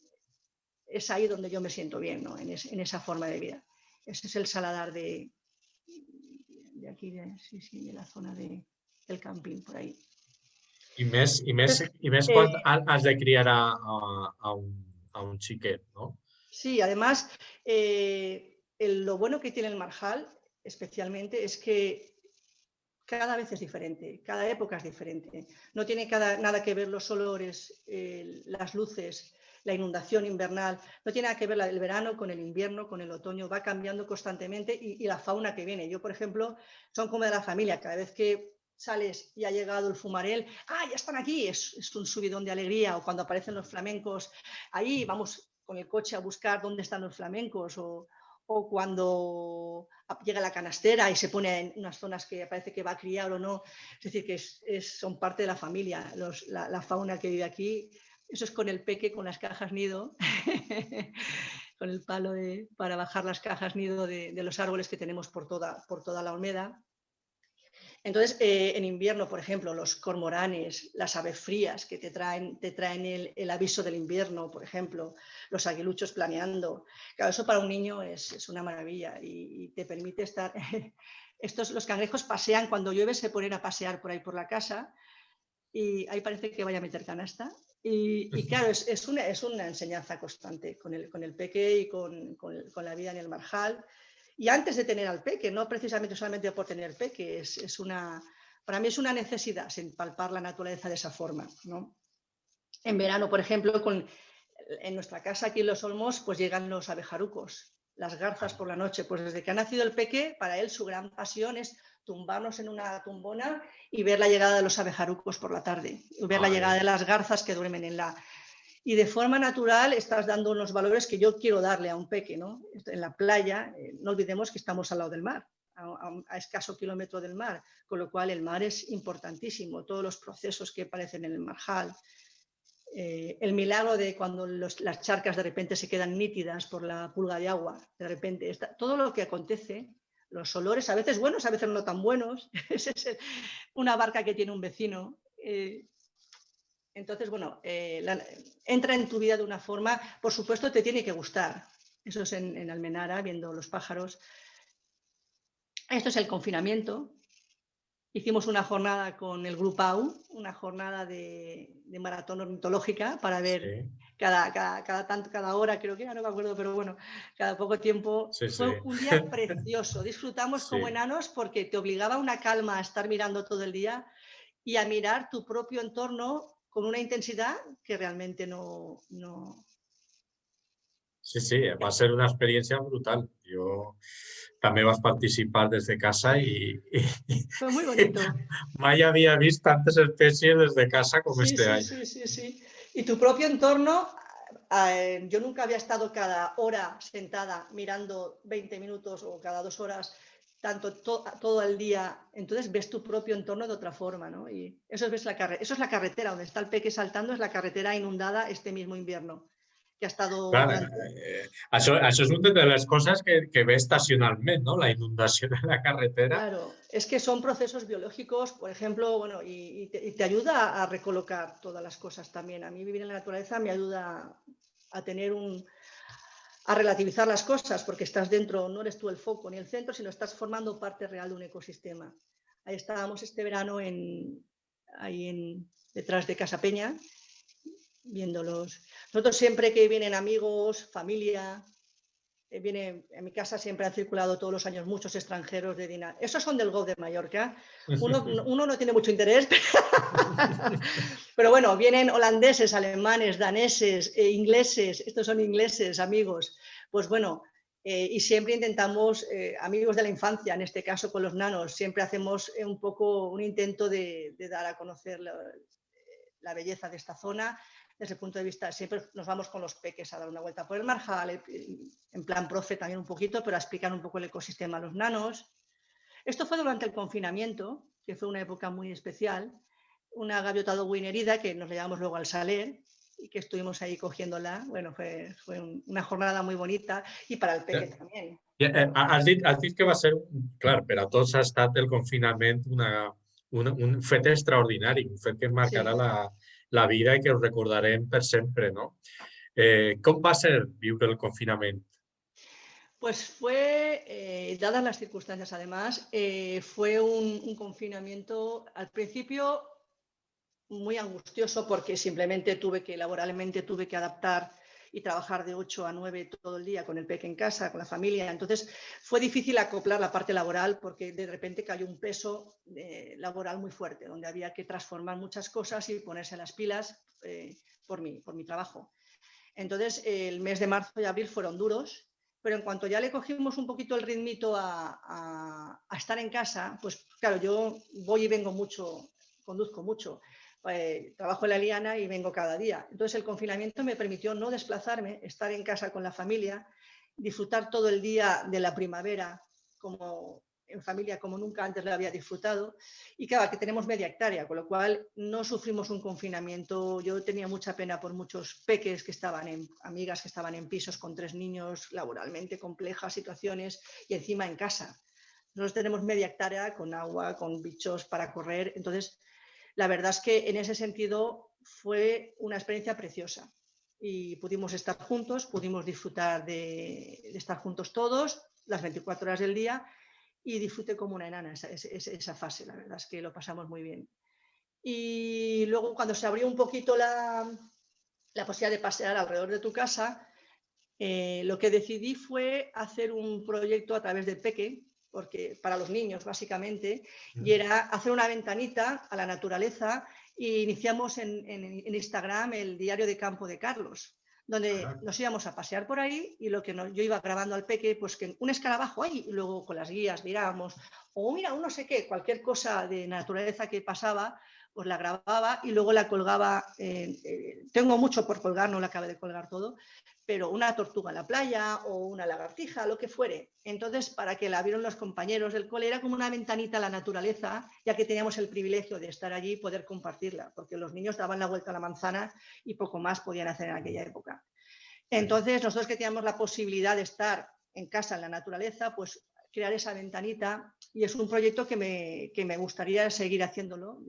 es ahí donde yo me siento bien, ¿no? En esa forma de vida. Ese es el Saladar de aquí, de la zona del camping, por ahí. Entonces, I més quan has de criar a un xiquet, no? sí, además, lo bueno que tiene el Marjal, especialmente, es que cada vez es diferente, cada época es diferente. No tiene nada que ver los olores, las luces, la inundación invernal, no tiene nada que ver el verano con el invierno, con el otoño, va cambiando constantemente y la fauna que viene. Yo, por ejemplo, son como de la familia, cada vez que sales y ha llegado el fumarel, ya están aquí, es un subidón de alegría, o cuando aparecen los flamencos, ahí vamos con el coche a buscar dónde están los flamencos, o cuando llega la canastera y se pone en unas zonas que parece que va a criar o no, es decir, que son parte de la familia, la fauna que vive aquí. Eso es con el peque, con las cajas nido, con el palo para bajar las cajas nido de los árboles que tenemos por toda la Olmeda. Entonces, en invierno, por ejemplo, los cormoranes, las aves frías que te traen el aviso del invierno, por ejemplo, los aguiluchos planeando. Claro, eso para un niño es una maravilla y te permite estar... Los cangrejos pasean, cuando llueve se ponen a pasear por ahí por la casa y ahí parece que vaya a meter canasta. Y claro, es una enseñanza constante con el peque y con la vida en el Marjal. Y antes de tener al peque, no precisamente solamente por tener peque, para mí es una necesidad palpar la naturaleza de esa forma, ¿no? En verano, por ejemplo, en nuestra casa aquí en Los Olmos, pues llegan los abejarucos. las garzas por la noche. Pues desde que ha nacido el peque, para él su gran pasión es tumbarnos en una tumbona y ver la llegada de los abejarucos por la tarde, y ver la llegada de las garzas que duermen en la... Y de forma natural estás dando unos valores que yo quiero darle a un peque, ¿no? En la playa, no olvidemos que estamos al lado del mar, a escaso kilómetro del mar, con lo cual el mar es importantísimo, todos los procesos que aparecen en el marjal, el milagro de cuando las charcas de repente se quedan nítidas por la pulga de agua, de repente, todo lo que acontece, los olores, a veces buenos, a veces no tan buenos, es una barca que tiene un vecino. Entonces, bueno, entra en tu vida de una forma, por supuesto te tiene que gustar. Eso es en Almenara, viendo los pájaros. Esto es el confinamiento. Hicimos una jornada con el Grupau, una jornada de maratón ornitológica para ver cada hora, creo que ya no me acuerdo, pero bueno, cada poco tiempo. Fue un día precioso. Disfrutamos como enanos porque te obligaba a una calma a estar mirando todo el día y a mirar tu propio entorno con una intensidad que realmente no... Sí, va a ser una experiencia brutal. Yo també vas participar des de casa Fue muy bonito. mai havia vist tantes espècies des de casa com Sí, este sí, any. sí. Y tu propio entorno, yo nunca había estado cada hora sentada mirando 20 minutos o cada 2 horas, tanto todo el día. Entonces ves tu propio entorno de otra forma, ¿no? Y eso es la carretera, donde está el peque saltando, es la carretera inundada este mismo invierno, que ha estado Clar, durante... això és una de les coses que ve estacionalment, no? La inundació de la carretera. Claro, es que son procesos biológicos, por ejemplo, bueno, y te ayuda a recolocar todas las cosas también. A mí vivir en la naturaleza me ayuda a tener a relativizar las cosas, porque estás dentro, no eres tú el foco ni el centro, sino estás formando parte real de un ecosistema. Ahí estábamos este verano detrás de Casa Peña, viéndolos. Nosotros siempre que vienen amigos, familia, en mi casa siempre han circulado todos los años muchos extranjeros de Dinamarca. Esos son del Golf de Mallorca. Uno no tiene mucho interés, pero bueno, vienen holandeses, alemanes, daneses, ingleses. Estos son ingleses, amigos. Pues bueno, y siempre intentamos, amigos de la infancia, en este caso con los nanos, siempre hacemos un poco un intento de dar a conocer la belleza de esta zona. Desde el punto de vista, siempre nos vamos con los peques a dar una vuelta por el marjal, en plan profe también un poquito, pero a explicar un poco el ecosistema a los nanos. Esto fue durante el confinamiento, que fue una época muy especial, una gaviota Dowin herida que nos la llevamos luego al Saler y que estuvimos ahí cogiéndola. Bueno, fue una jornada muy bonita y para el peque también. Has dit que va ser, clar, per a tots ha estat el confinament un fet extraordinari, un fet que marcarà la vida i que us recordarem per sempre, no? Com va ser viure el confinament? Pues fue, dadas las circunstancias además, fue un confinamiento al principio muy angustioso porque simplemente laboralmente tuve que adaptar y trabajar de 8 a 9 todo el día con el peque en casa, con la familia. Entonces fue difícil acoplar la parte laboral porque de repente cayó un peso laboral muy fuerte, donde había que transformar muchas cosas y ponerse las pilas por mi trabajo. Entonces el mes de marzo y abril fueron duros, pero en cuanto ya le cogimos un poquito el ritmito a estar en casa, pues claro, yo voy y vengo mucho, conduzco mucho. Trabajo en la Liana y vengo cada día. Entonces el confinamiento me permitió no desplazarme, estar en casa con la familia, disfrutar todo el día de la primavera en familia como nunca antes lo había disfrutado. Y claro, que tenemos media hectárea, con lo cual no sufrimos un confinamiento. Yo tenía mucha pena por muchos peques amigas que estaban en pisos con 3 niños, laboralmente complejas situaciones y encima en casa. Nosotros tenemos media hectárea con agua, con bichos para correr. Entonces, la verdad es que en ese sentido fue una experiencia preciosa y pudimos estar juntos, pudimos disfrutar de estar juntos todos las 24 horas del día y disfruté como una enana esa fase, la verdad es que lo pasamos muy bien. Y luego cuando se abrió un poquito la posibilidad de pasear alrededor de tu casa, lo que decidí fue hacer un proyecto a través del peque, porque para los niños básicamente, y era hacer una ventanita a la naturaleza e iniciamos en Instagram el diario de campo de Carlos, donde nos íbamos a pasear por ahí y lo que yo iba grabando al peque, pues que un escarabajo ahí, y luego con las guías mirábamos, o mira, un no sé qué, cualquier cosa de naturaleza que pasaba, pues la grababa y luego la colgaba. Tengo mucho por colgar, no la acabé de colgar todo, pero una tortuga en la playa o una lagartija, lo que fuere. Entonces, para que la vieron los compañeros del cole, era como una ventanita a la naturaleza, ya que teníamos el privilegio de estar allí y poder compartirla, porque los niños daban la vuelta a la manzana y poco más podían hacer en aquella época. Entonces, nosotros que teníamos la posibilidad de estar en casa, en la naturaleza, pues crear esa ventanita, y es un proyecto que me gustaría seguir haciéndolo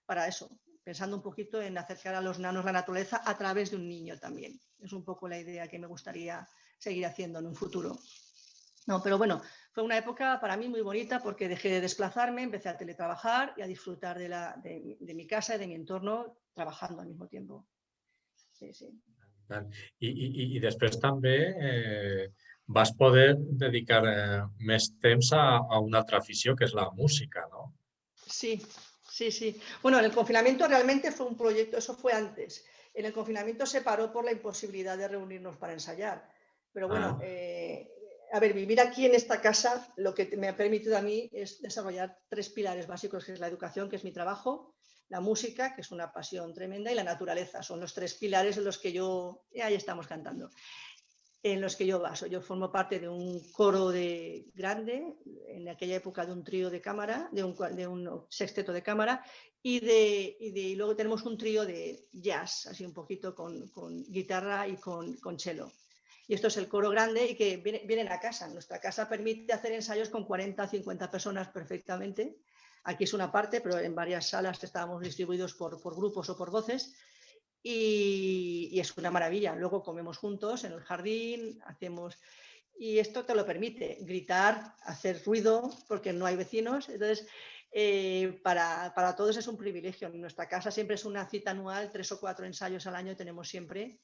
para eso, pensando un poquito en acercar a los nanos la naturaleza a través de un niño también. Es un poco la idea que me gustaría seguir haciendo en un futuro. No, pero bueno, fue una época para mí muy bonita porque dejé de desplazarme, empecé a teletrabajar y a disfrutar de mi casa y de mi entorno trabajando al mismo tiempo. Sí, sí. I després també vas poder dedicar més temps a una altra afició, que és la música, no? Sí, sí, sí. Bueno, en el confinamiento realmente fue un proyecto, eso fue antes. En el confinamiento se paró por la imposibilidad de reunirnos para ensayar. Pero bueno, a ver, vivir aquí en esta casa lo que me ha permitido a mí es desarrollar 3 pilares básicos, que es la educación, que es mi trabajo, la música, que es una pasión tremenda, y la naturaleza. Son los 3 pilares en los que ahí estamos cantando, en los que yo baso. Yo formo parte de un coro grande, en aquella época de un trío de cámara, de un sexteto de cámara, y luego tenemos un trío de jazz, así un poquito con guitarra y con cello. Y esto es el coro grande y que vienen a casa. Nuestra casa permite hacer ensayos con 40 o 50 personas perfectamente. Aquí es una parte, pero en varias salas estábamos distribuidos por grupos o por voces. Y es una maravilla. Luego comemos juntos en el jardín, y esto te lo permite, gritar, hacer ruido, porque no hay vecinos. Entonces, para todos es un privilegio. En nuestra casa siempre es una cita anual, 3 o 4 ensayos al año tenemos siempre,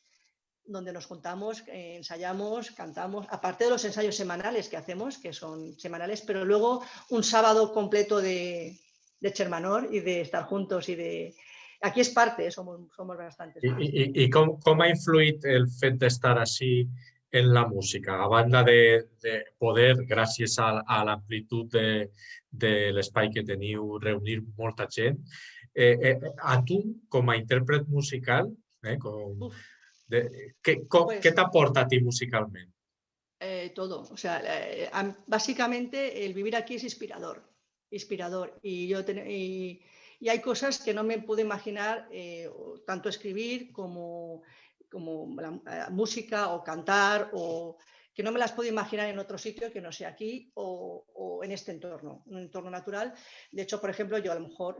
donde nos juntamos, ensayamos, cantamos, aparte de los ensayos semanales que hacemos, que son semanales, pero luego un sábado completo de Chermanor y de estar juntos y de... Aquí es parte, somos bastantes. I com ha influït el fet d'estar així en la música? A banda de poder, gràcies a l'amplitud de l'espai que teniu, reunir molta gent, a tu, com a intèrpret musical, què t'aporta a ti musicalment? Todo. O sea, básicamente el vivir aquí es inspirador. Y hay cosas que no me puedo imaginar, tanto escribir como la música o cantar, o que no me las puedo imaginar en otro sitio que no sea aquí o en este entorno, un entorno natural. De hecho, por ejemplo, yo a lo mejor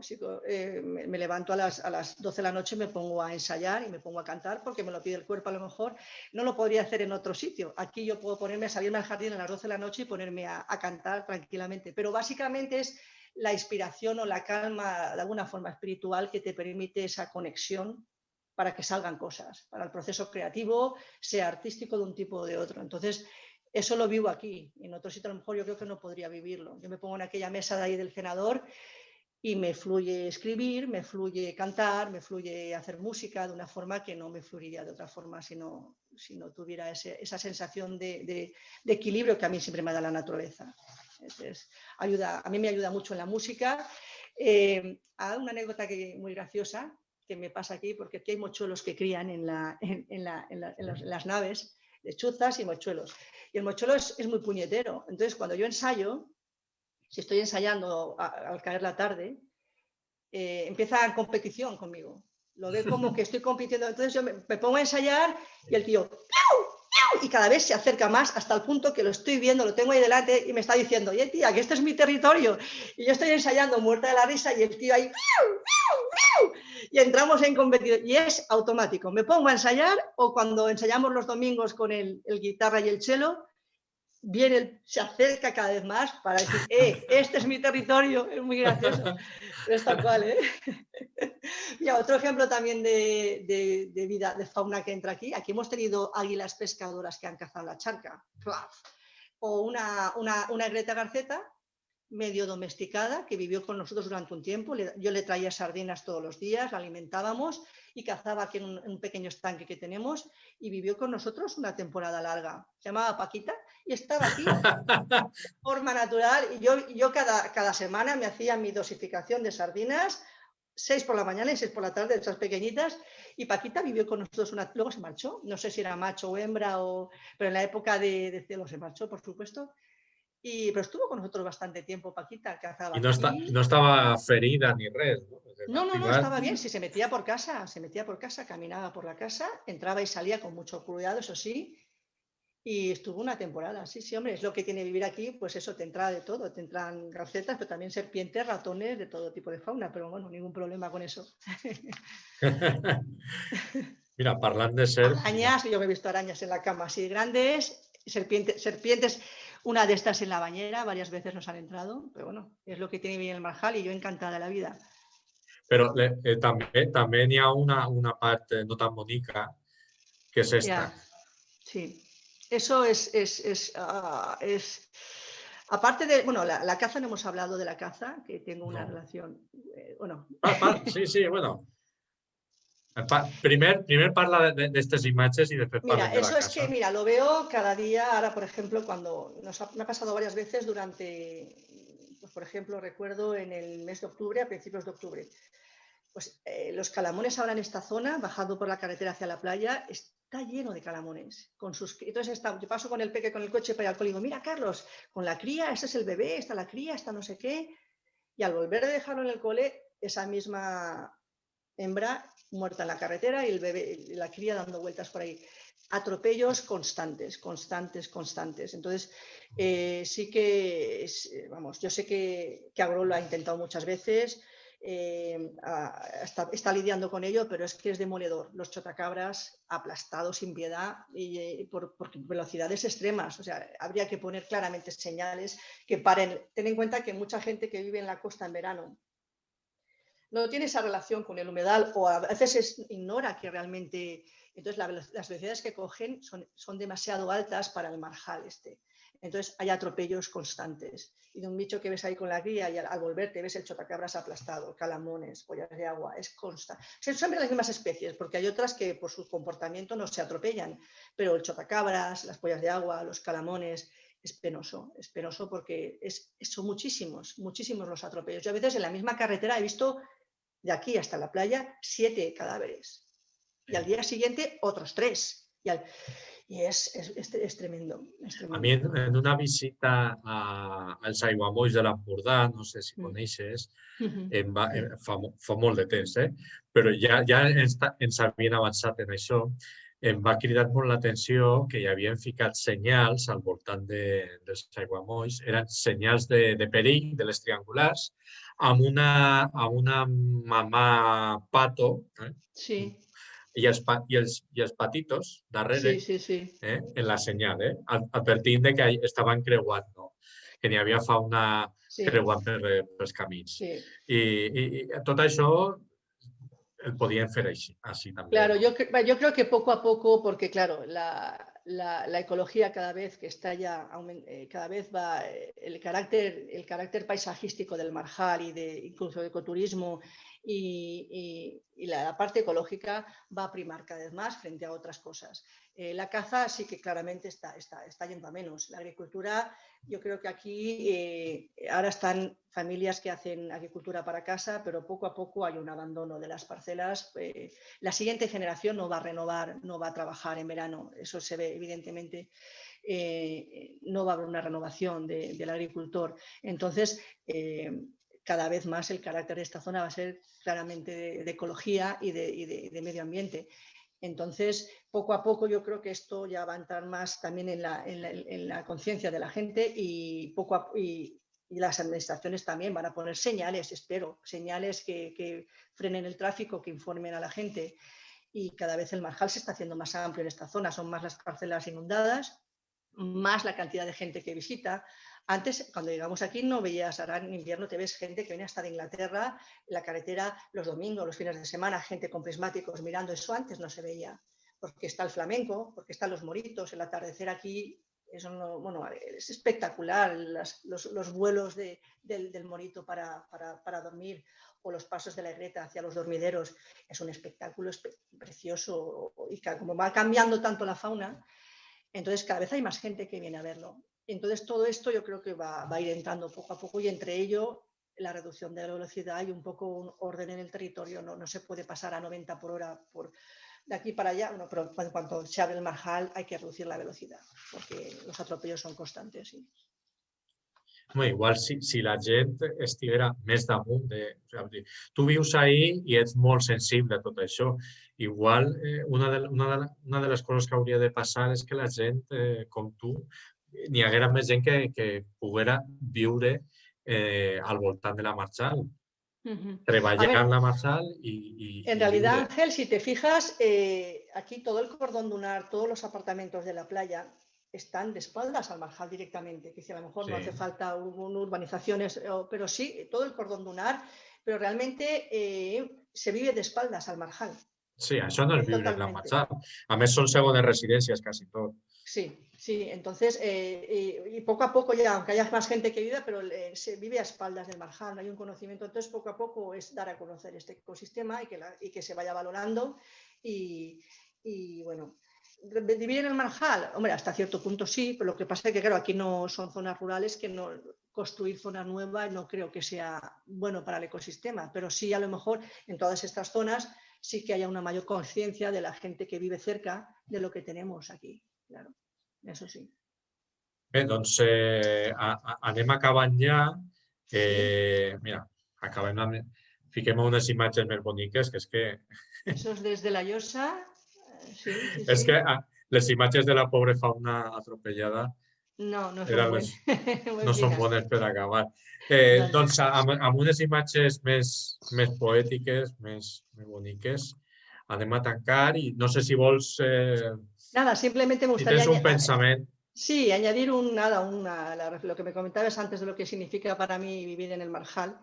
me levanto a las 12 de la noche, me pongo a ensayar y me pongo a cantar porque me lo pide el cuerpo. A lo mejor no lo podría hacer en otro sitio. Aquí yo puedo salirme al jardín a las 12 de la noche y ponerme a cantar tranquilamente. Pero básicamente es la inspiración o la calma de alguna forma espiritual que te permite esa conexión para que salgan cosas, para el proceso creativo, sea artístico de un tipo o de otro. Entonces, eso lo vivo aquí. En otro sitio a lo mejor yo creo que no podría vivirlo. Yo me pongo en aquella mesa de ahí del cenador y me fluye escribir, me fluye cantar, me fluye hacer música de una forma que no me fluiría de otra forma si no tuviera esa sensación de equilibrio que a mí siempre me da la naturaleza. Entonces, a mí me ayuda mucho en la música. Hay una anécdota muy graciosa que me pasa aquí, porque aquí hay mochuelos que crían en las naves, de chuzas y mochuelos. Y el mochuelo es muy puñetero. Entonces, cuando yo ensayo, si estoy ensayando al caer la tarde, empieza en competición conmigo. Lo ve como que estoy compitiendo. Entonces yo me pongo a ensayar y el tío, ¡piau! Y cada vez se acerca más hasta el punto que lo estoy viendo, lo tengo ahí delante y me está diciendo, oye tía, que este es mi territorio. Y yo estoy ensayando muerta de la risa y el tío ahí, ¡piau! ¡piau! ¡piau! Y entramos en competición. Y es automático. Me pongo a ensayar, o cuando ensayamos los domingos con el guitarra y el cello, se acerca cada vez más para decir, este es mi territorio. Es muy gracioso, pero es tal cual, ¿eh? Mira, otro ejemplo también de vida, de fauna que entra aquí. Aquí hemos tenido águilas pescadoras que han cazado la charca, o una greta garceta medio domesticada que vivió con nosotros durante un tiempo. Yo le traía sardinas todos los días, la alimentábamos y cazaba aquí en un pequeño estanque que tenemos y vivió con nosotros una temporada larga. Se llamaba Paquita y estaba aquí de forma natural y yo cada semana me hacía mi dosificación de sardinas, 6 por la mañana y 6 por la tarde, esas pequeñitas, y Paquita vivió con nosotros luego se marchó, no sé si era macho o hembra, pero en la época de celo se marchó, por supuesto. Pero estuvo con nosotros bastante tiempo, Paquita, cazaba I aquí. no estava ferida ni res, no? No, estaba bien, sí, se metía por casa, caminaba por la casa, entraba y salía con mucho cuidado, eso sí, y estuvo una temporada, sí, hombre, es lo que tiene vivir aquí, pues eso, te entra de todo, te entran garcetas, pero también serpientes, ratones, de todo tipo de fauna, pero bueno, ningún problema con eso. Mira, parlant de serp, mira, Arañas, yo me he visto arañas en la cama así grandes, serpientes, una de estas en la bañera, varias veces nos han entrado, pero bueno, es lo que tiene bien el marjal y yo encantada de la vida. però també n'hi ha una part no tan bonica, que és esta. Ya, sí. Eso aparte de, bueno, la caza, no hemos hablado de la caza, que tengo una No. relación, bueno. Sí, bueno. Primer parla d'aquestes imatges i després Mira, parlem de la eso es que, casa. mira, lo veo cada día, ahora, por ejemplo, cuando me ha pasado varias veces durante, pues, por ejemplo, recuerdo en el mes de octubre, a principios de octubre, pues los calamones ahora en esta zona, bajando por la carretera hacia la playa, está lleno de calamones. Entonces yo paso con el peque con el coche para ir al cole y digo, mira, Carlos, con la cría, este es el bebé, está la cría, está no sé qué. Y al volver a dejarlo en el cole, esa misma hembra muerta en la carretera y el bebé, la cría dando vueltas por ahí. Atropellos constantes. Entonces, sí que, vamos, yo sé que Agro lo ha intentado muchas veces, está lidiando con ello, pero es que es demoledor. Los chotacabras aplastados sin piedad y por velocidades extremas. O sea, habría que poner claramente señales que paren. Ten en cuenta que mucha gente que vive en la costa en verano no tiene esa relación con el humedal o a veces ignora que realmente, entonces las velocidades que cogen son demasiado altas para el marjal este. Entonces hay atropellos constantes y de un bicho que ves ahí con la cría y al volverte ves el chotacabras aplastado, calamones, pollas de agua, es constante. Son siempre las mismas especies porque hay otras que por su comportamiento no se atropellan, pero el chotacabras, las pollas de agua, los calamones, es penoso porque son muchísimos los atropellos. Yo a veces en la misma carretera he visto de aquí hasta la playa 7 cadáveres y al día siguiente otros 3 y es tremendo, A mi en una visita als aiguamolls de l'Empordà, no sé si coneixes, fa molt de temps, però ja ens havien avançat en això, em va cridar molt l'atenció que hi havien ficat senyals al voltant dels aiguamolls, eren senyals de perill de les triangulars, amb una mamà pato, Sí, i els patitos darrere, sí. en la senyal, advertint de que estaven creuant, no? Que n'hi havia fauna Sí, creuant pels camins. sí. I tot això el podien fer així també, Claro, no? yo creo que poco a poco, porque claro, la ecología cada vez que está ya, cada vez va, el carácter paisajístico del marjal y incluso de ecoturismo y la parte ecológica va a primar cada vez más frente a otras cosas. La caza sí que claramente está yendo a menos. La agricultura, yo creo que aquí ahora están familias que hacen agricultura para casa, pero poco a poco hay un abandono de las parcelas. La siguiente generación no va a renovar, no va a trabajar en verano, eso se ve evidentemente. No va a haber una renovación del agricultor. Entonces, cada vez más el carácter de esta zona va a ser claramente de ecología y de medio ambiente. Entonces, poco a poco yo creo que esto ya va a entrar más también en la conciencia de la gente y las administraciones también van a poner señales, espero, señales que frenen el tráfico, que informen a la gente. Y cada vez el marjal se está haciendo más amplio en esta zona, son más las parcelas inundadas, más la cantidad de gente que visita. Antes, cuando llegamos aquí, no veías, ahora en invierno te ves gente que viene hasta de Inglaterra, en la carretera, los domingos, los fines de semana, gente con prismáticos mirando, eso antes no se veía, porque está el flamenco, porque están los moritos, el atardecer aquí Eso no, bueno, es espectacular los vuelos del Morito para dormir, o los pasos de la Greta hacia los dormideros. Es un espectáculo precioso, y como va cambiando tanto la fauna, entonces cada vez hay más gente que viene a verlo. Entonces todo esto yo creo que va a ir entrando poco a poco, y entre ello la reducción de la velocidad y un poco un orden en el territorio. No se puede pasar a 90 por hora de aquí para allá, bueno, pero en cuanto se abre el marjal hay que reducir la velocidad, porque los atropellos son constantes. Sí. Home, igual si la gent estiguera més damunt de... O sigui, tu vius ahí i ets molt sensible a tot això. Igual una de les coses que hauria de passar és que la gent, com tu, n'hi haguera més gent que poguera viure al voltant de la Marshall, A treballar ver, en la Marshall en i realidad, viure. Ángel, si te fijas, aquí todo el cordón dunar, todos los apartamentos de la playa están de espaldas al marjal directamente, que si a lo mejor no hace Sí, falta urbanizaciones, pero sí, todo el cordón dunar, pero realmente se vive de espaldas al marjal, sí, això no és viure en la totalmente. Marshall. A més, són segones residències quasi tot. Sí, sí, entonces, y poco a poco ya, aunque haya más gente que vive, pero se vive a espaldas del marjal, no hay un conocimiento, entonces poco a poco es dar a conocer este ecosistema y que se vaya valorando y bueno, vivir en el marjal, hombre, hasta cierto punto sí, pero lo que pasa es que claro, aquí no son zonas rurales, que no construir zona nueva no creo que sea bueno para el ecosistema, pero sí a lo mejor en todas estas zonas sí que haya una mayor conciencia de la gente que vive cerca de lo que tenemos aquí. Claro, eso sí. Bé, doncs anem acabant ja. Sí, Mira, acabem amb... Fiquem unes imatges més boniques, que és que, eso es desde la Llosa. Sí, sí, és que sí. les imatges de la pobra fauna atropellada No, no son eren buenas. no Muy són fijas. bones per acabar. No, no. Doncs amb unes imatges més poètiques, més boniques, anem a tancar i no sé si vols, Nada, simplemente me si gustaría tens un pensament. sí, añadir lo que me comentabas antes de lo que significa para mí vivir en el Marjal.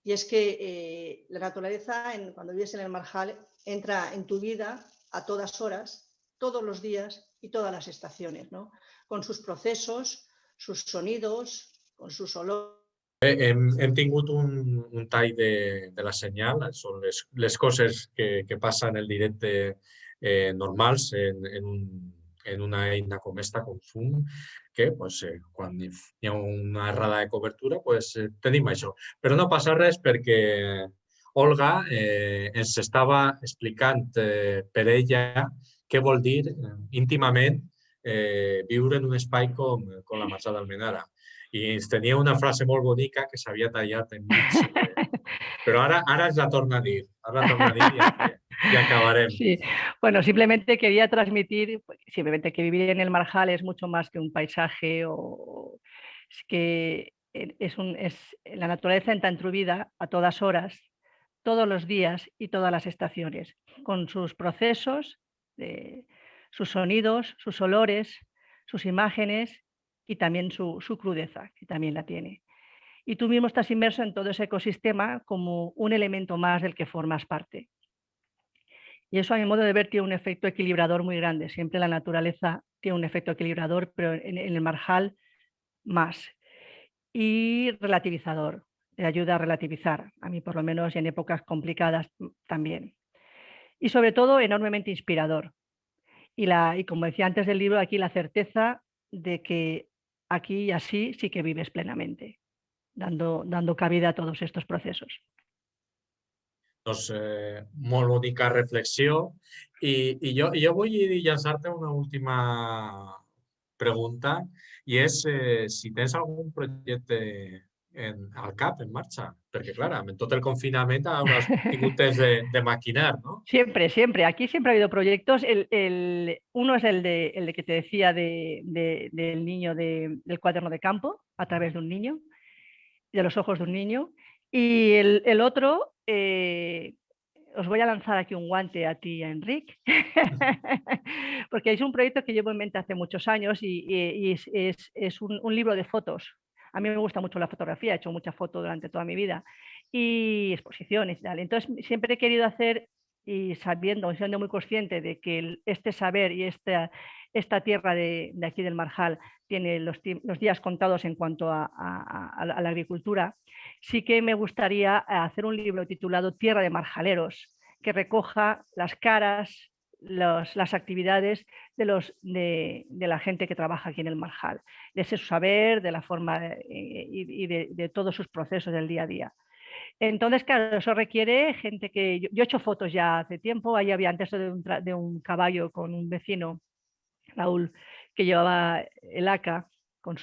Y es que la naturaleza, cuando vives en el Marjal, entra en tu vida a todas horas, todos los días y todas las estaciones, ¿no? Con sus procesos, sus sonidos, con sus olores. Hem tingut un tall de la senyal, són les coses que passen en el directe normals en una eina com esta, com Zoom, que pues, quan hi ha una errada de cobertura pues, tenim això. Però no passa res perquè Olga ens estava explicant per ella què vol dir íntimament viure en un espai com la Marxa d'Almenara. I ens tenia una frase molt bonica que s'havia tallat enmig. Però ara ens la torna a dir. Ara la torna a dir i acabarem. Sí, bueno, simplemente quería transmitir, simplemente que vivir en el Marjal es mucho más que un paisaje, o es que la naturaleza entra en tu vida a todas horas, todos los días y todas las estaciones, con sus procesos, sus sonidos, sus olores, sus imágenes y también su crudeza, que también la tiene. Y tú mismo estás inmerso en todo ese ecosistema como un elemento más del que formas parte. Y eso, a mi modo de ver, tiene un efecto equilibrador muy grande. Siempre la naturaleza tiene un efecto equilibrador, pero en el marjal más. Y relativizador, te ayuda a relativizar, a mí por lo menos, y en épocas complicadas también. Y sobre todo, enormemente inspirador. Y como decía antes del libro, aquí la certeza de que aquí y así sí que vives plenamente, dando cabida a todos estos procesos. Doncs molt bonica reflexió. Jo vull llançar-te una última pregunta i és si tens algun projecte al cap, en marxa, perquè clar, amb tot el confinament hauràs tingut temps de maquinar, no? Siempre, siempre. Aquí siempre ha habido proyectos. Uno es el de que te decía del niño del cuaderno de campo, a través de un niño, de los ojos de un niño. Y el otro, os voy a lanzar aquí un guante a ti y a Enric, porque es un proyecto que llevo en mente hace muchos años y es un libro de fotos. A mí me gusta mucho la fotografía, he hecho muchas fotos durante toda mi vida y exposiciones y tal. Entonces siempre he querido hacer y siendo muy consciente de que este saber y esta tierra de aquí del Marjal tiene los días contados en cuanto a la agricultura, sí que me gustaría hacer un libro titulado Tierra de Marjaleros, que recoja las caras, las actividades de la gente que trabaja aquí en el Marjal, de ese saber, de la forma y de todos sus procesos del día a día. Entonces, claro, eso requiere gente que... Yo he hecho fotos ya hace tiempo, ahí había antes de un caballo con un vecino, Raúl, que llevaba el haka con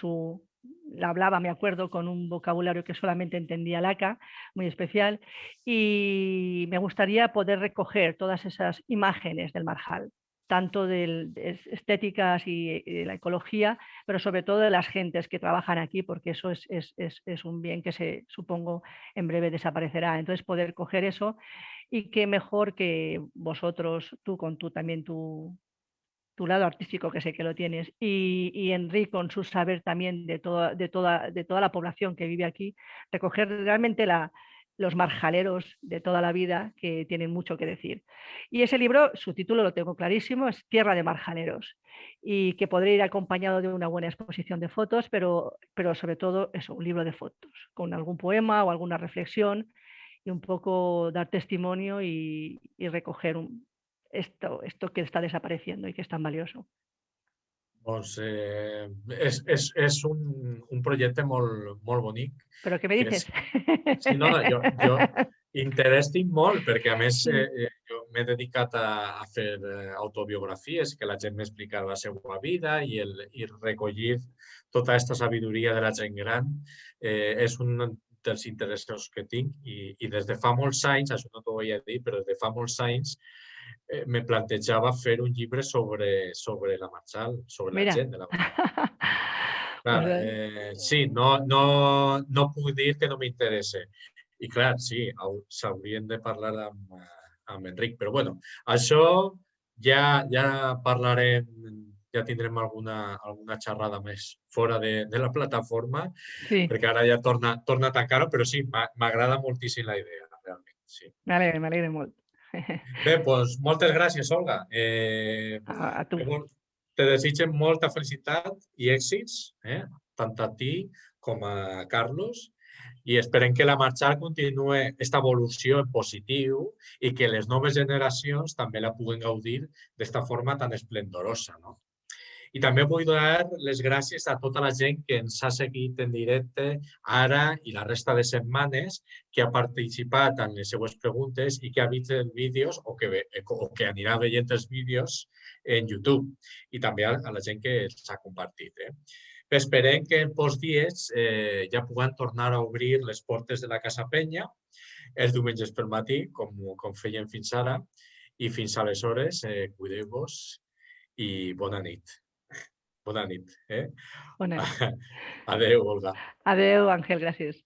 la hablaba, me acuerdo, con un vocabulario que solamente entendía el haka, muy especial, y me gustaría poder recoger todas esas imágenes del Marjal, tanto de estéticas y de la ecología, pero sobre todo de las gentes que trabajan aquí, porque eso es un bien que supongo en breve desaparecerá. Entonces poder coger eso, y qué mejor que vosotros, tú con también tu lado artístico, que sé que lo tienes, y Enrique con su saber también de toda la población que vive aquí, recoger realmente los marjaleros de toda la vida, que tienen mucho que decir. Y ese libro, su título lo tengo clarísimo, es Tierra de Marjaleros, y que podría ir acompañado de una buena exposición de fotos, pero sobre todo eso, un libro de fotos, con algún poema o alguna reflexión, y un poco dar testimonio y recoger esto que está desapareciendo y que es tan valioso. Doncs és un projecte molt bonic. ¿Pero qué me dices? Sí, no, jo interès tinc molt, perquè a més jo m'he dedicat a fer autobiografies, que la gent m'explica la seva vida, i recollir tota aquesta sabidoria de la gent gran és un dels interessos que tinc, i des de fa molts anys, això no t'ho voy a dir, però des de fa molts anys me plantejava fer un llibre sobre la Marxal, sobre la Mira. gent de la Marxal. Clar, Pues, sí, no puc dir que no m'interessa. I clar, sí, s'haurien de parlar amb Enric, però bueno, això ja parlarem, ja tindrem alguna xerrada més fora de la plataforma, sí, perquè ara ja torna a tancar-ho, però sí, m'agrada moltíssim la idea, realment, sí. me alegre molt. Bé, doncs moltes gràcies, Olga. A tu. Te desitgem molta felicitat i èxits, tant a ti com a Carlos, i esperem que la Marxal continuï aquesta evolució en positiu i que les noves generacions també la puguen gaudir d'esta forma tan esplendorosa, no? I també vull donar les gràcies a tota la gent que ens ha seguit en directe ara i la resta de setmanes, que ha participat en les seues preguntes i que ha vist els vídeos o que anirà veient els vídeos en YouTube. I també a la gent que els ha compartit. Esperem que en pocs dies ja puguem tornar a obrir les portes de la Casa Penya els diumenges pel matí, com fèiem fins ara. I fins aleshores, cuideu-vos i bona nit. Bona nit. Bona nit. Adéu, Olga. Adeu, Ángel, gràcies.